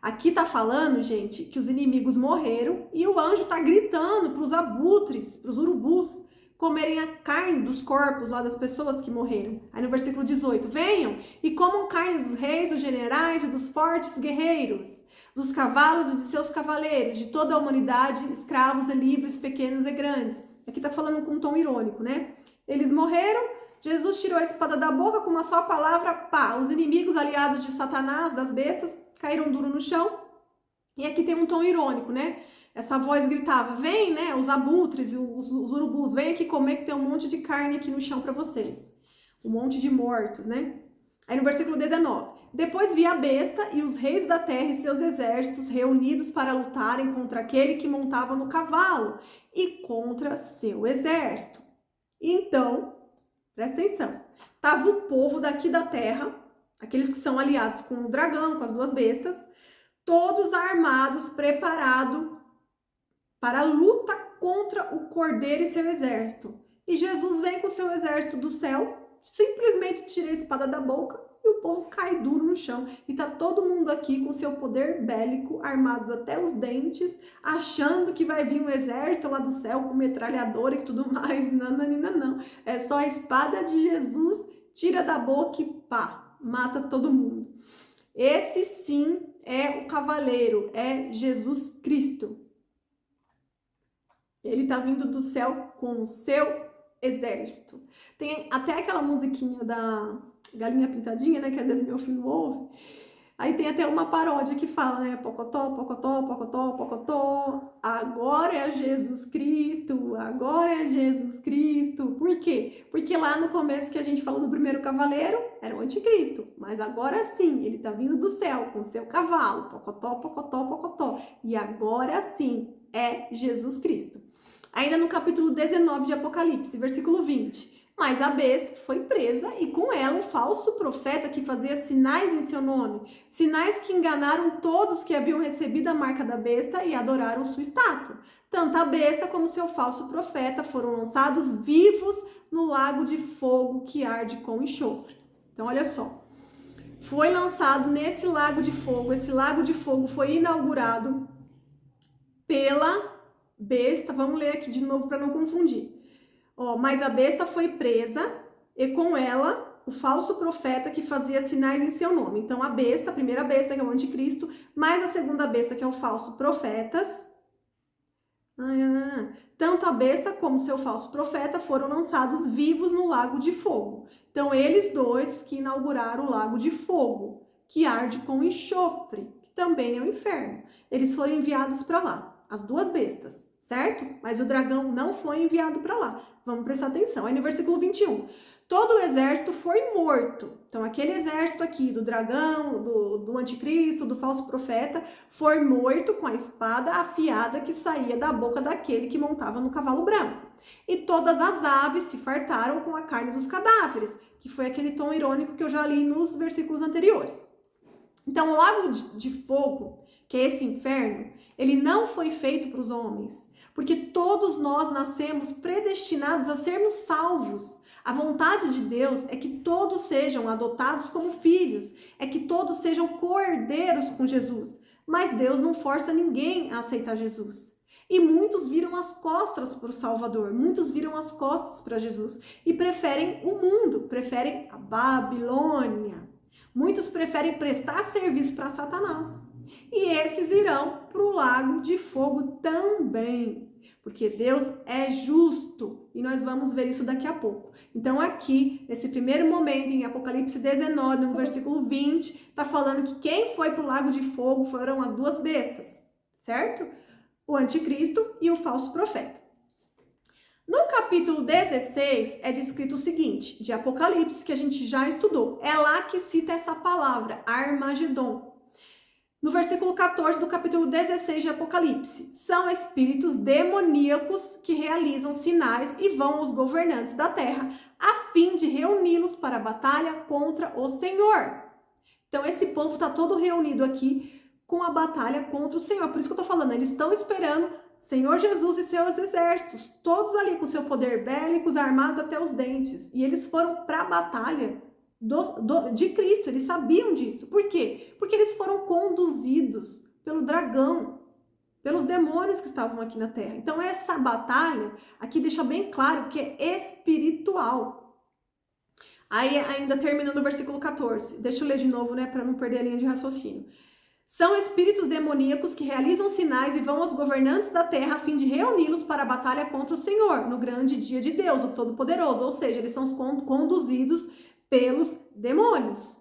Speaker 1: Aqui está falando, gente, que os inimigos morreram e o anjo está gritando para os abutres, para os urubus, comerem a carne dos corpos lá das pessoas que morreram. Aí no versículo 18, venham e comam carne dos reis, dos generais e dos fortes guerreiros, dos cavalos e de seus cavaleiros, de toda a humanidade, escravos e livres, pequenos e grandes. Aqui tá falando com um tom irônico, né? Eles morreram, Jesus tirou a espada da boca com uma só palavra, pá, os inimigos aliados de Satanás, das bestas, caíram duro no chão. E aqui tem um tom irônico, né? Essa voz gritava, vem, né, os abutres e os urubus, vem aqui comer que tem um monte de carne aqui no chão para vocês. Um monte de mortos, né? Aí no versículo 19, depois vi a besta e os reis da terra e seus exércitos reunidos para lutarem contra aquele que montava no cavalo e contra seu exército. Então, presta atenção, tava o povo daqui da terra, aqueles que são aliados com o dragão, com as 2 bestas, todos armados, preparados para a luta contra o cordeiro e seu exército. E Jesus vem com o seu exército do céu, simplesmente tira a espada da boca e o povo cai duro no chão. E tá todo mundo aqui com seu poder bélico, armados até os dentes, achando que vai vir um exército lá do céu com metralhadora e tudo mais. Não, não, não, não. É só a espada de Jesus, tira da boca e pá, mata todo mundo. Esse sim é o cavaleiro, é Jesus Cristo. Ele tá vindo do céu com o seu exército. Tem até aquela musiquinha da Galinha Pintadinha, né? Que às vezes meu filho ouve. Aí tem até uma paródia que fala, né? Pocotó, pocotó, pocotó, pocotó. Agora é Jesus Cristo, agora é Jesus Cristo. Por quê? Porque lá no começo que a gente falou do primeiro cavaleiro, era o anticristo. Mas agora sim, ele tá vindo do céu com o seu cavalo. Pocotó, pocotó, pocotó. E agora sim, é Jesus Cristo. Ainda no capítulo 19 de Apocalipse, versículo 20. Mas a besta foi presa e com ela o falso profeta que fazia sinais em seu nome, sinais que enganaram todos que haviam recebido a marca da besta e adoraram sua estátua. Tanto a besta como seu falso profeta foram lançados vivos no lago de fogo que arde com enxofre. Então, olha só, foi lançado nesse lago de fogo, esse lago de fogo foi inaugurado pela besta. Vamos ler aqui de novo para não confundir. Mas a besta foi presa e com ela o falso profeta que fazia sinais em seu nome. Então a besta, a primeira besta que é o anticristo, mais a segunda besta que é o falso profetas. Tanto a besta como seu falso profeta foram lançados vivos no lago de fogo. Então eles dois que inauguraram o lago de fogo, que arde com enxofre, que também é o inferno. Eles foram enviados para lá, as duas bestas, certo? Mas o dragão não foi enviado para lá. Vamos prestar atenção. Aí no versículo 21, todo o exército foi morto. Então aquele exército aqui do dragão, do anticristo, do falso profeta, foi morto com a espada afiada que saía da boca daquele que montava no cavalo branco. E todas as aves se fartaram com a carne dos cadáveres, que foi aquele tom irônico que eu já li nos versículos anteriores. Então o lago de fogo, que é esse inferno, ele não foi feito para os homens, porque todos nós nascemos predestinados a sermos salvos. A vontade de Deus é que todos sejam adotados como filhos, é que todos sejam cordeiros com Jesus. Mas Deus não força ninguém a aceitar Jesus. E muitos viram as costas para o Salvador, muitos viram as costas para Jesus e preferem o mundo, preferem a Babilônia. Muitos preferem prestar serviço para Satanás. E esses irão para o lago de fogo também, porque Deus é justo e nós vamos ver isso daqui a pouco. Então aqui, nesse primeiro momento, em Apocalipse 19, no versículo 20, está falando que quem foi para o lago de fogo foram as duas bestas, certo? O anticristo e o falso profeta. No capítulo 16 é descrito o seguinte, de Apocalipse, que a gente já estudou. É lá que cita essa palavra, Armagedon. No versículo 14 do capítulo 16 de Apocalipse, são espíritos demoníacos que realizam sinais e vão aos governantes da terra, a fim de reuni-los para a batalha contra o Senhor. Então esse povo está todo reunido aqui com a batalha contra o Senhor. Por isso que eu estou falando, eles estão esperando Senhor Jesus e seus exércitos, todos ali com seu poder bélico, armados até os dentes. E eles foram para a batalha de Cristo, eles sabiam disso. Por quê? Porque eles foram conduzidos pelo dragão, pelos demônios que estavam aqui na terra. Então essa batalha aqui deixa bem claro que é espiritual. Aí ainda terminando o versículo 14, deixa eu ler de novo, né, para não perder a linha de raciocínio. São espíritos demoníacos que realizam sinais e vão aos governantes da terra a fim de reuni-los para a batalha contra o Senhor, no grande dia de Deus, o Todo-Poderoso. Ou seja, eles são conduzidos pelos demônios.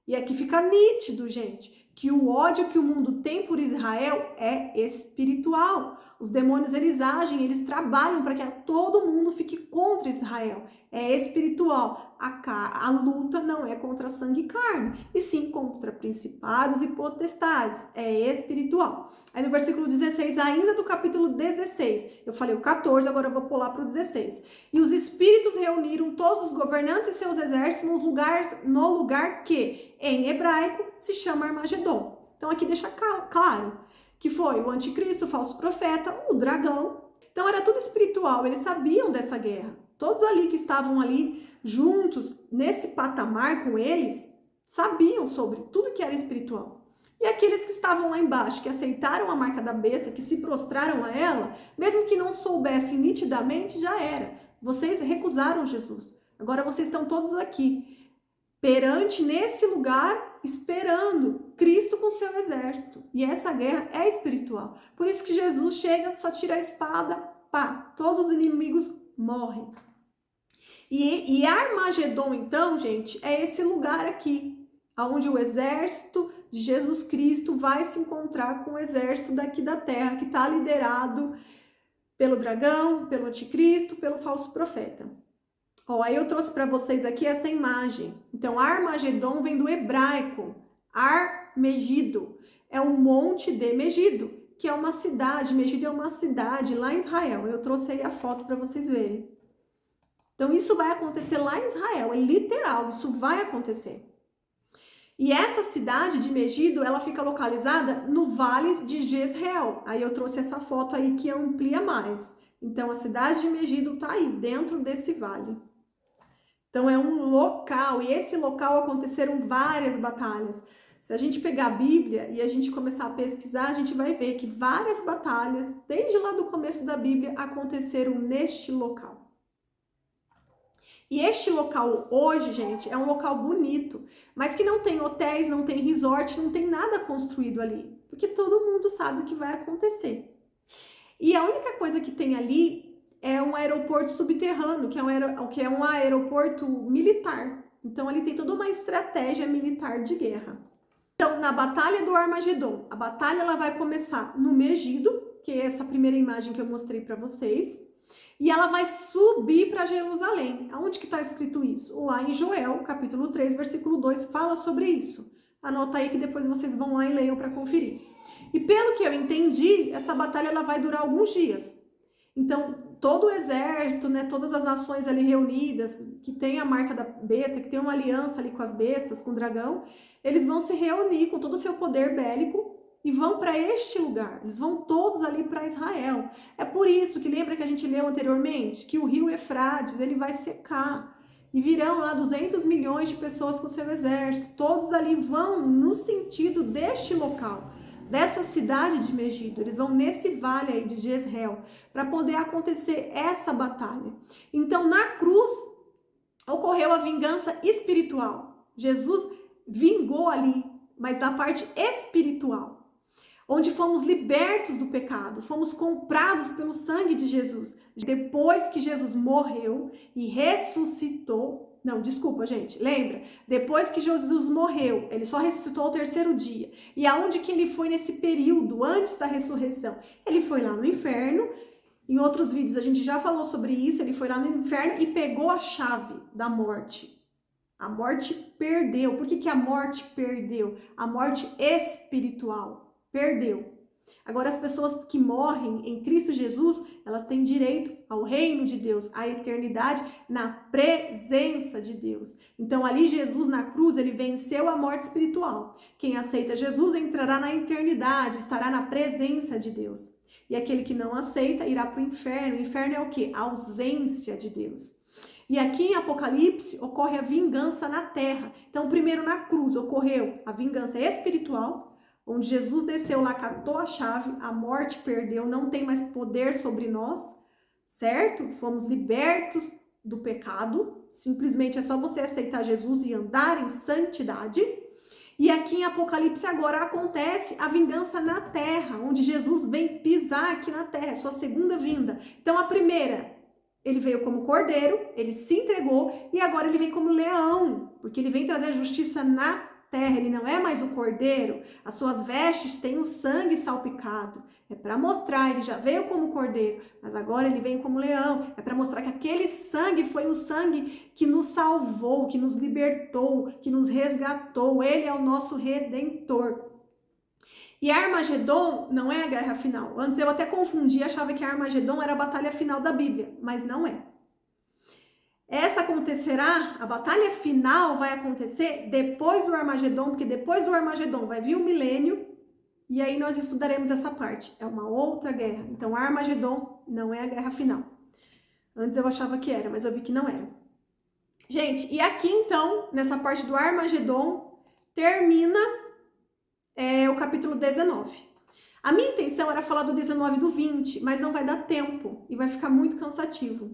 Speaker 1: E aqui fica nítido, gente, que o ódio que o mundo tem por Israel é espiritual. Os demônios, eles agem, eles trabalham para que todo mundo fique contra Israel. É espiritual. A luta não é contra sangue e carne, e sim contra principados e potestades. É espiritual. Aí no versículo 16, ainda do capítulo 16, eu falei o 14, agora eu vou pular para o 16. E os espíritos reuniram todos os governantes e seus exércitos no lugar que, em hebraico, se chama Armagedon. Então aqui deixa claro que foi o anticristo, o falso profeta, o dragão. Então era tudo espiritual, eles sabiam dessa guerra. Todos ali que estavam ali juntos, nesse patamar com eles, sabiam sobre tudo que era espiritual. E aqueles que estavam lá embaixo, que aceitaram a marca da besta, que se prostraram a ela, mesmo que não soubessem nitidamente, já era. Vocês recusaram Jesus. Agora vocês estão todos aqui, perante nesse lugar, esperando Cristo com seu exército. E essa guerra é espiritual. Por isso que Jesus chega, só tira a espada, pá, todos os inimigos morrem. E Armagedon, então, gente, é esse lugar aqui, onde o exército de Jesus Cristo vai se encontrar com o exército daqui da terra, que está liderado pelo dragão, pelo anticristo, pelo falso profeta. Aí eu trouxe para vocês aqui essa imagem. Então, Armagedon vem do hebraico, Ar-Megido, é um monte de Megido. que é uma cidade, Megido é uma cidade lá em Israel. Eu trouxe aí a foto para vocês verem. Então, isso vai acontecer lá em Israel, é literal, isso vai acontecer. E essa cidade de Megido, ela fica localizada no Vale de Jezreel. Aí eu trouxe essa foto aí que amplia mais. Então, a cidade de Megido está aí, dentro desse vale. Então, é um local, e esse local aconteceram várias batalhas. Se a gente pegar a Bíblia e a gente começar a pesquisar, a gente vai ver que várias batalhas, desde lá do começo da Bíblia, aconteceram neste local. E este local hoje, gente, é um local bonito, mas que não tem hotéis, não tem resort, não tem nada construído ali, porque todo mundo sabe o que vai acontecer. E a única coisa que tem ali é um aeroporto subterrâneo, que é um aeroporto militar. Então ali tem toda uma estratégia militar de guerra. Então, na Batalha do Armagedon, a batalha ela vai começar no Megido, que é essa primeira imagem que eu mostrei para vocês. E ela vai subir para Jerusalém. Aonde que está escrito isso? Lá em Joel, capítulo 3, versículo 2, fala sobre isso. Anota aí que depois vocês vão lá e leiam para conferir. E pelo que eu entendi, essa batalha ela vai durar alguns dias. Então, todo o exército, né, todas as nações ali reunidas, que tem a marca da besta, que tem uma aliança ali com as bestas, com o dragão, eles vão se reunir com todo o seu poder bélico e vão para este lugar, eles vão todos ali para Israel. É por isso que lembra que a gente leu anteriormente, que o rio Eufrates, ele vai secar, e virão lá 200 milhões de pessoas com seu exército, todos ali vão no sentido deste local, dessa cidade de Megido, eles vão nesse vale aí de Jezreel, para poder acontecer essa batalha. Então, na cruz, ocorreu a vingança espiritual. Jesus vingou ali, mas na parte espiritual, onde fomos libertos do pecado, fomos comprados pelo sangue de Jesus. Depois que Jesus morreu e ressuscitou, não, desculpa, gente, lembra? Depois que Jesus morreu, ele só ressuscitou ao terceiro dia. E aonde que ele foi nesse período, antes da ressurreição? Ele foi lá no inferno. Em outros vídeos a gente já falou sobre isso, ele foi lá no inferno e pegou a chave da morte. A morte perdeu. Por que que a morte perdeu? A morte espiritual. Perdeu. Agora, as pessoas que morrem em Cristo Jesus, elas têm direito ao reino de Deus, à eternidade na presença de Deus. Então, ali Jesus na cruz, ele venceu a morte espiritual. Quem aceita Jesus entrará na eternidade, estará na presença de Deus. E aquele que não aceita irá para o inferno. O inferno é o quê? A ausência de Deus. E aqui em Apocalipse ocorre a vingança na terra. Então, primeiro na cruz ocorreu a vingança espiritual, onde Jesus desceu lá, catou a chave, a morte perdeu, não tem mais poder sobre nós, certo? Fomos libertos do pecado, simplesmente é só você aceitar Jesus e andar em santidade. E aqui em Apocalipse agora acontece a vingança na terra, onde Jesus vem pisar aqui na terra, é sua segunda vinda. Então a primeira, ele veio como cordeiro, ele se entregou, e agora ele vem como leão, porque ele vem trazer justiça na terra, ele não é mais o cordeiro, as suas vestes têm o sangue salpicado, é para mostrar, ele já veio como cordeiro, mas agora ele vem como leão, é para mostrar que aquele sangue foi o sangue que nos salvou, que nos libertou, que nos resgatou, ele é o nosso redentor. E Armagedon não é a guerra final, antes eu até confundia, achava que Armagedon era a batalha final da Bíblia, mas não é. Essa acontecerá, a batalha final vai acontecer depois do Armagedon, porque depois do Armagedon vai vir o milênio, e aí nós estudaremos essa parte. É uma outra guerra. Então, Armagedon não é a guerra final. Antes eu achava que era, mas eu vi que não era. Gente, e aqui então, nessa parte do Armagedon, termina o capítulo 19. A minha intenção era falar do 19 e do 20, mas não vai dar tempo e vai ficar muito cansativo.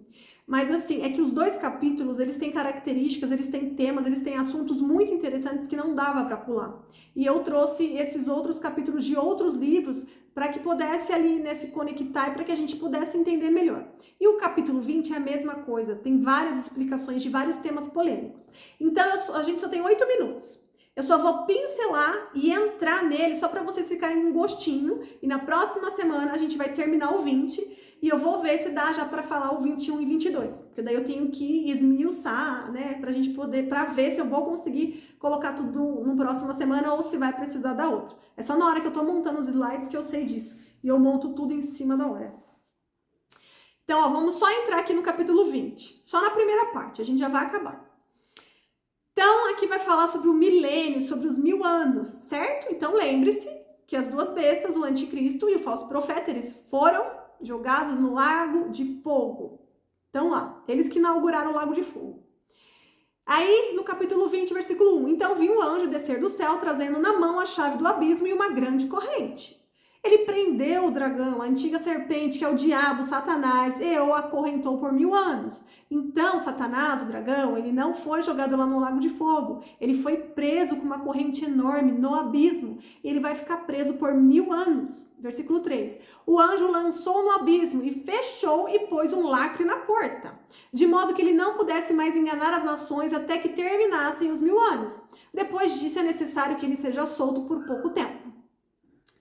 Speaker 1: Mas assim, é que os dois capítulos, eles têm características, eles têm temas, eles têm assuntos muito interessantes que não dava para pular. E eu trouxe esses outros capítulos de outros livros para que pudesse ali, né, se conectar e para que a gente pudesse entender melhor. E o capítulo 20 é a mesma coisa, tem várias explicações de vários temas polêmicos. Então, a gente só tem 8 minutos. Eu só vou pincelar e entrar nele só para vocês ficarem com um gostinho. E na próxima semana a gente vai terminar o 20 e eu vou ver se dá já para falar o 21 e 22. Porque daí eu tenho que esmiuçar, né, pra gente poder, para ver se eu vou conseguir colocar tudo na próxima semana ou se vai precisar da outra. É só na hora que eu tô montando os slides que eu sei disso. E eu monto tudo em cima da hora. Então, ó, vamos só entrar aqui no capítulo 20. Só na primeira parte, a gente já vai acabar. Então, aqui vai falar sobre o milênio, sobre os 1000 anos, certo? Então, lembre-se que as duas bestas, o anticristo e o falso profeta, eles foram jogados no lago de fogo. Então, lá, eles que inauguraram o lago de fogo. Aí, no capítulo 20, versículo 1, então vi um anjo descer do céu, trazendo na mão a chave do abismo e uma grande corrente. Ele prendeu o dragão, a antiga serpente, que é o diabo, Satanás, e o acorrentou por 1000 anos. Então, Satanás, o dragão, ele não foi jogado lá no lago de fogo. Ele foi preso com uma corrente enorme no abismo. E ele vai ficar preso por 1000 anos. Versículo 3. O anjo lançou no abismo e fechou e pôs um lacre na porta, de modo que ele não pudesse mais enganar as nações até que terminassem os 1000 anos. Depois disso, é necessário que ele seja solto por pouco tempo.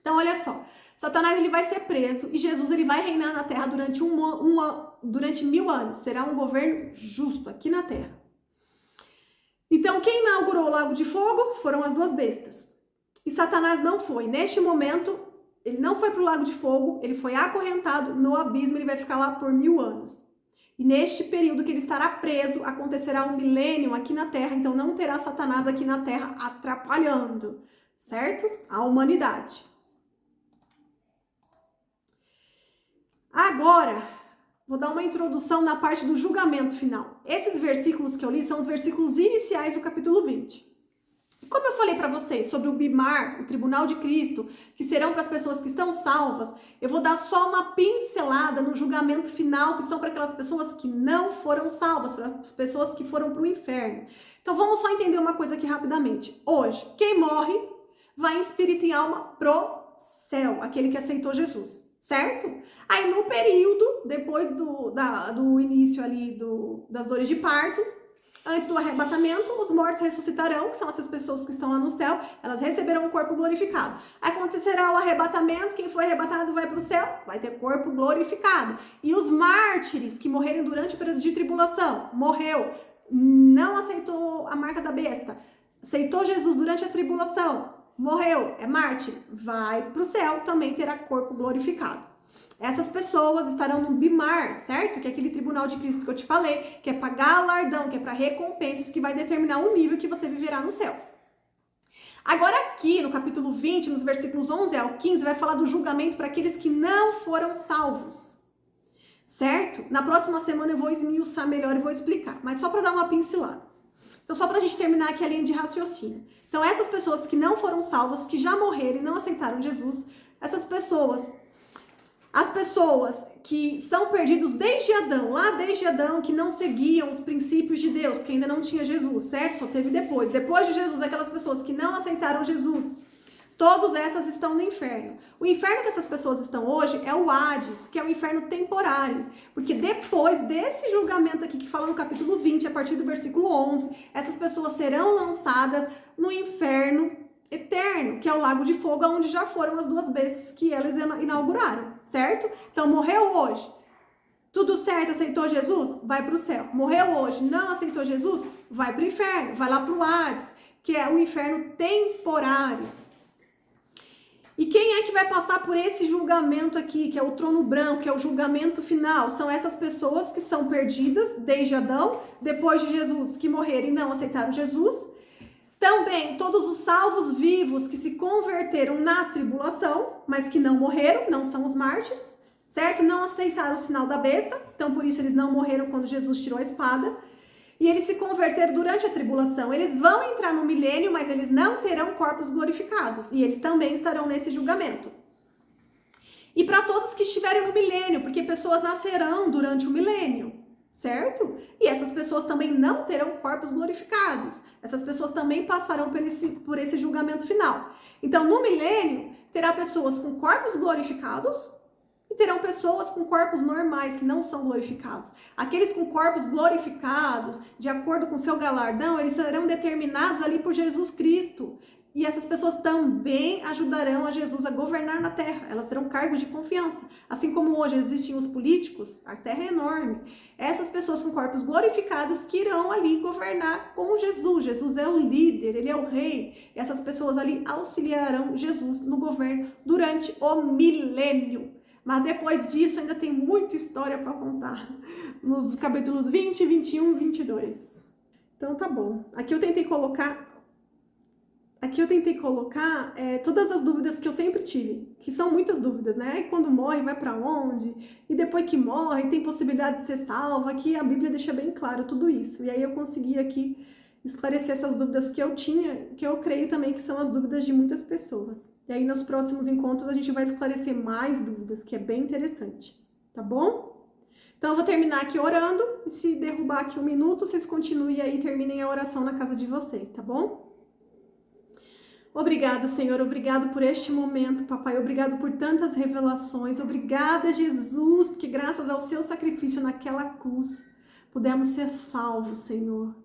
Speaker 1: Então, olha só, Satanás ele vai ser preso e Jesus ele vai reinar na terra durante 1000 anos. Será um governo justo aqui na terra. Então, quem inaugurou o lago de fogo foram as duas bestas. E Satanás não foi. Neste momento, ele não foi para o lago de fogo, ele foi acorrentado no abismo, ele vai ficar lá por 1000 anos. E neste período que ele estará preso, acontecerá um milênio aqui na terra, então não terá Satanás aqui na terra atrapalhando, certo? A humanidade. Agora, vou dar uma introdução na parte do julgamento final. Esses versículos que eu li são os versículos iniciais do capítulo 20. Como eu falei para vocês sobre o Bimar, o Tribunal de Cristo, que serão para as pessoas que estão salvas, eu vou dar só uma pincelada no julgamento final, que são para aquelas pessoas que não foram salvas, para as pessoas que foram para o inferno. Então vamos só entender uma coisa aqui rapidamente. Hoje, quem morre vai em espírito e alma pro céu, aquele que aceitou Jesus. Certo? Aí no período, depois do início ali das dores de parto, antes do arrebatamento, os mortos ressuscitarão, que são essas pessoas que estão lá no céu, elas receberão um corpo glorificado. Acontecerá o arrebatamento, quem foi arrebatado vai para o céu, vai ter corpo glorificado. E os mártires que morrerem durante o período de tribulação, morreu, não aceitou a marca da besta, aceitou Jesus durante a tribulação, morreu, é mártir, vai para o céu, também terá corpo glorificado. Essas pessoas estarão no Bimar, certo? Que é aquele tribunal de Cristo que eu te falei, que é para galardão, que é para recompensas, que vai determinar o nível que você viverá no céu. Agora aqui, no capítulo 20, nos versículos 11 ao 15, vai falar do julgamento para aqueles que não foram salvos, certo? Na próxima semana eu vou esmiuçar melhor e vou explicar, mas só para dar uma pincelada. Então, só para a gente terminar aqui a linha de raciocínio. Então, essas pessoas que não foram salvas, que já morreram e não aceitaram Jesus, essas pessoas, as pessoas que são perdidos desde Adão, lá desde Adão, que não seguiam os princípios de Deus, porque ainda não tinha Jesus, certo? Só teve depois. Depois de Jesus, aquelas pessoas que não aceitaram Jesus, todas essas estão no inferno. O inferno que essas pessoas estão hoje é o Hades, que é um inferno temporário. Porque depois desse julgamento aqui, que fala no capítulo 20, a partir do versículo 11, essas pessoas serão lançadas no inferno eterno, que é o lago de fogo, onde já foram as duas bestas que elas inauguraram, certo? Então, morreu hoje, tudo certo, aceitou Jesus? Vai para o céu. Morreu hoje, não aceitou Jesus? Vai para o inferno, vai lá para o Hades, que é o inferno temporário. E quem é que vai passar por esse julgamento aqui, que é o trono branco, que é o julgamento final? São essas pessoas que são perdidas desde Adão, depois de Jesus, que morreram e não aceitaram Jesus. Também todos os salvos vivos que se converteram na tribulação, mas que não morreram, não são os mártires, certo? Não aceitaram o sinal da besta, então por isso eles não morreram quando Jesus tirou a espada. E eles se converteram durante a tribulação. Eles vão entrar no milênio, mas eles não terão corpos glorificados. E eles também estarão nesse julgamento. E para todos que estiverem no milênio, porque pessoas nascerão durante o milênio, certo? E essas pessoas também não terão corpos glorificados. Essas pessoas também passarão por esse julgamento final. Então, no milênio, terá pessoas com corpos glorificados, e terão pessoas com corpos normais, que não são glorificados. Aqueles com corpos glorificados, de acordo com seu galardão, eles serão determinados ali por Jesus Cristo. E essas pessoas também ajudarão a Jesus a governar na terra. Elas terão cargos de confiança. Assim como hoje existem os políticos, a terra é enorme. Essas pessoas com corpos glorificados que irão ali governar com Jesus. Jesus é o líder, ele é o rei. E essas pessoas ali auxiliarão Jesus no governo durante o milênio. Mas depois disso ainda tem muita história para contar. Nos capítulos 20, 21, 22. Então tá bom. Aqui eu tentei colocar todas as dúvidas que eu sempre tive, que são muitas dúvidas, né? E quando morre, vai para onde? E depois que morre, tem possibilidade de ser salva? Aqui a Bíblia deixa bem claro tudo isso. E aí eu consegui aqui esclarecer essas dúvidas que eu tinha, que eu creio também que são as dúvidas de muitas pessoas. E aí nos próximos encontros a gente vai esclarecer mais dúvidas, que é bem interessante, tá bom? Então eu vou terminar aqui orando, e se derrubar aqui 1 minuto, vocês continuem aí e terminem a oração na casa de vocês, tá bom? Obrigada, Senhor, obrigado por este momento, papai, obrigado por tantas revelações, obrigada, Jesus, porque graças ao seu sacrifício naquela cruz, pudemos ser salvos, Senhor.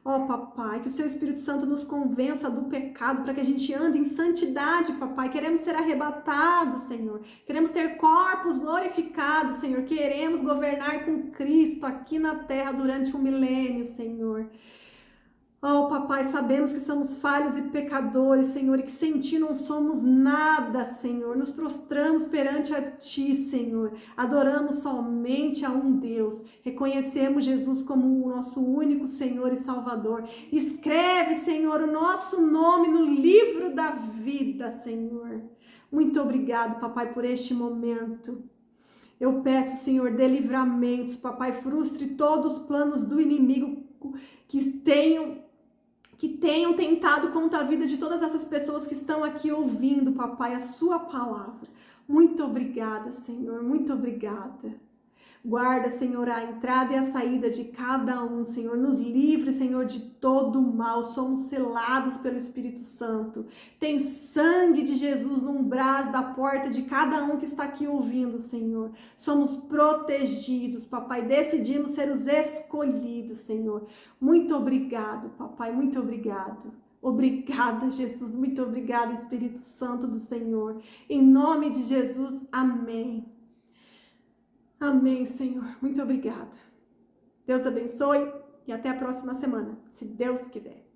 Speaker 1: Ó, papai, que o seu Espírito Santo nos convença do pecado, para que a gente ande em santidade, papai, queremos ser arrebatados, Senhor, queremos ter corpos glorificados, Senhor, queremos governar com Cristo aqui na terra durante um milênio, Senhor. Oh, papai, sabemos que somos falhos e pecadores, Senhor, e que sem ti não somos nada, Senhor. Nos prostramos perante a ti, Senhor. Adoramos somente a um Deus. Reconhecemos Jesus como o nosso único Senhor e Salvador. Escreve, Senhor, o nosso nome no livro da vida, Senhor. Muito obrigado, papai, por este momento. Eu peço, Senhor, dê livramentos, papai, frustre todos os planos do inimigo que tenham tentado contra a vida de todas essas pessoas que estão aqui ouvindo, papai, a sua palavra. Muito obrigada, Senhor, muito obrigada. Guarda, Senhor, a entrada e a saída de cada um, Senhor. Nos livre, Senhor, de todo o mal. Somos selados pelo Espírito Santo. Tem sangue de Jesus no umbral da porta de cada um que está aqui ouvindo, Senhor. Somos protegidos, papai. Decidimos ser os escolhidos, Senhor. Muito obrigado, papai. Muito obrigado. Obrigada, Jesus. Muito obrigada, Espírito Santo do Senhor. Em nome de Jesus, amém. Amém, Senhor. Muito obrigada. Deus abençoe e até a próxima semana, se Deus quiser.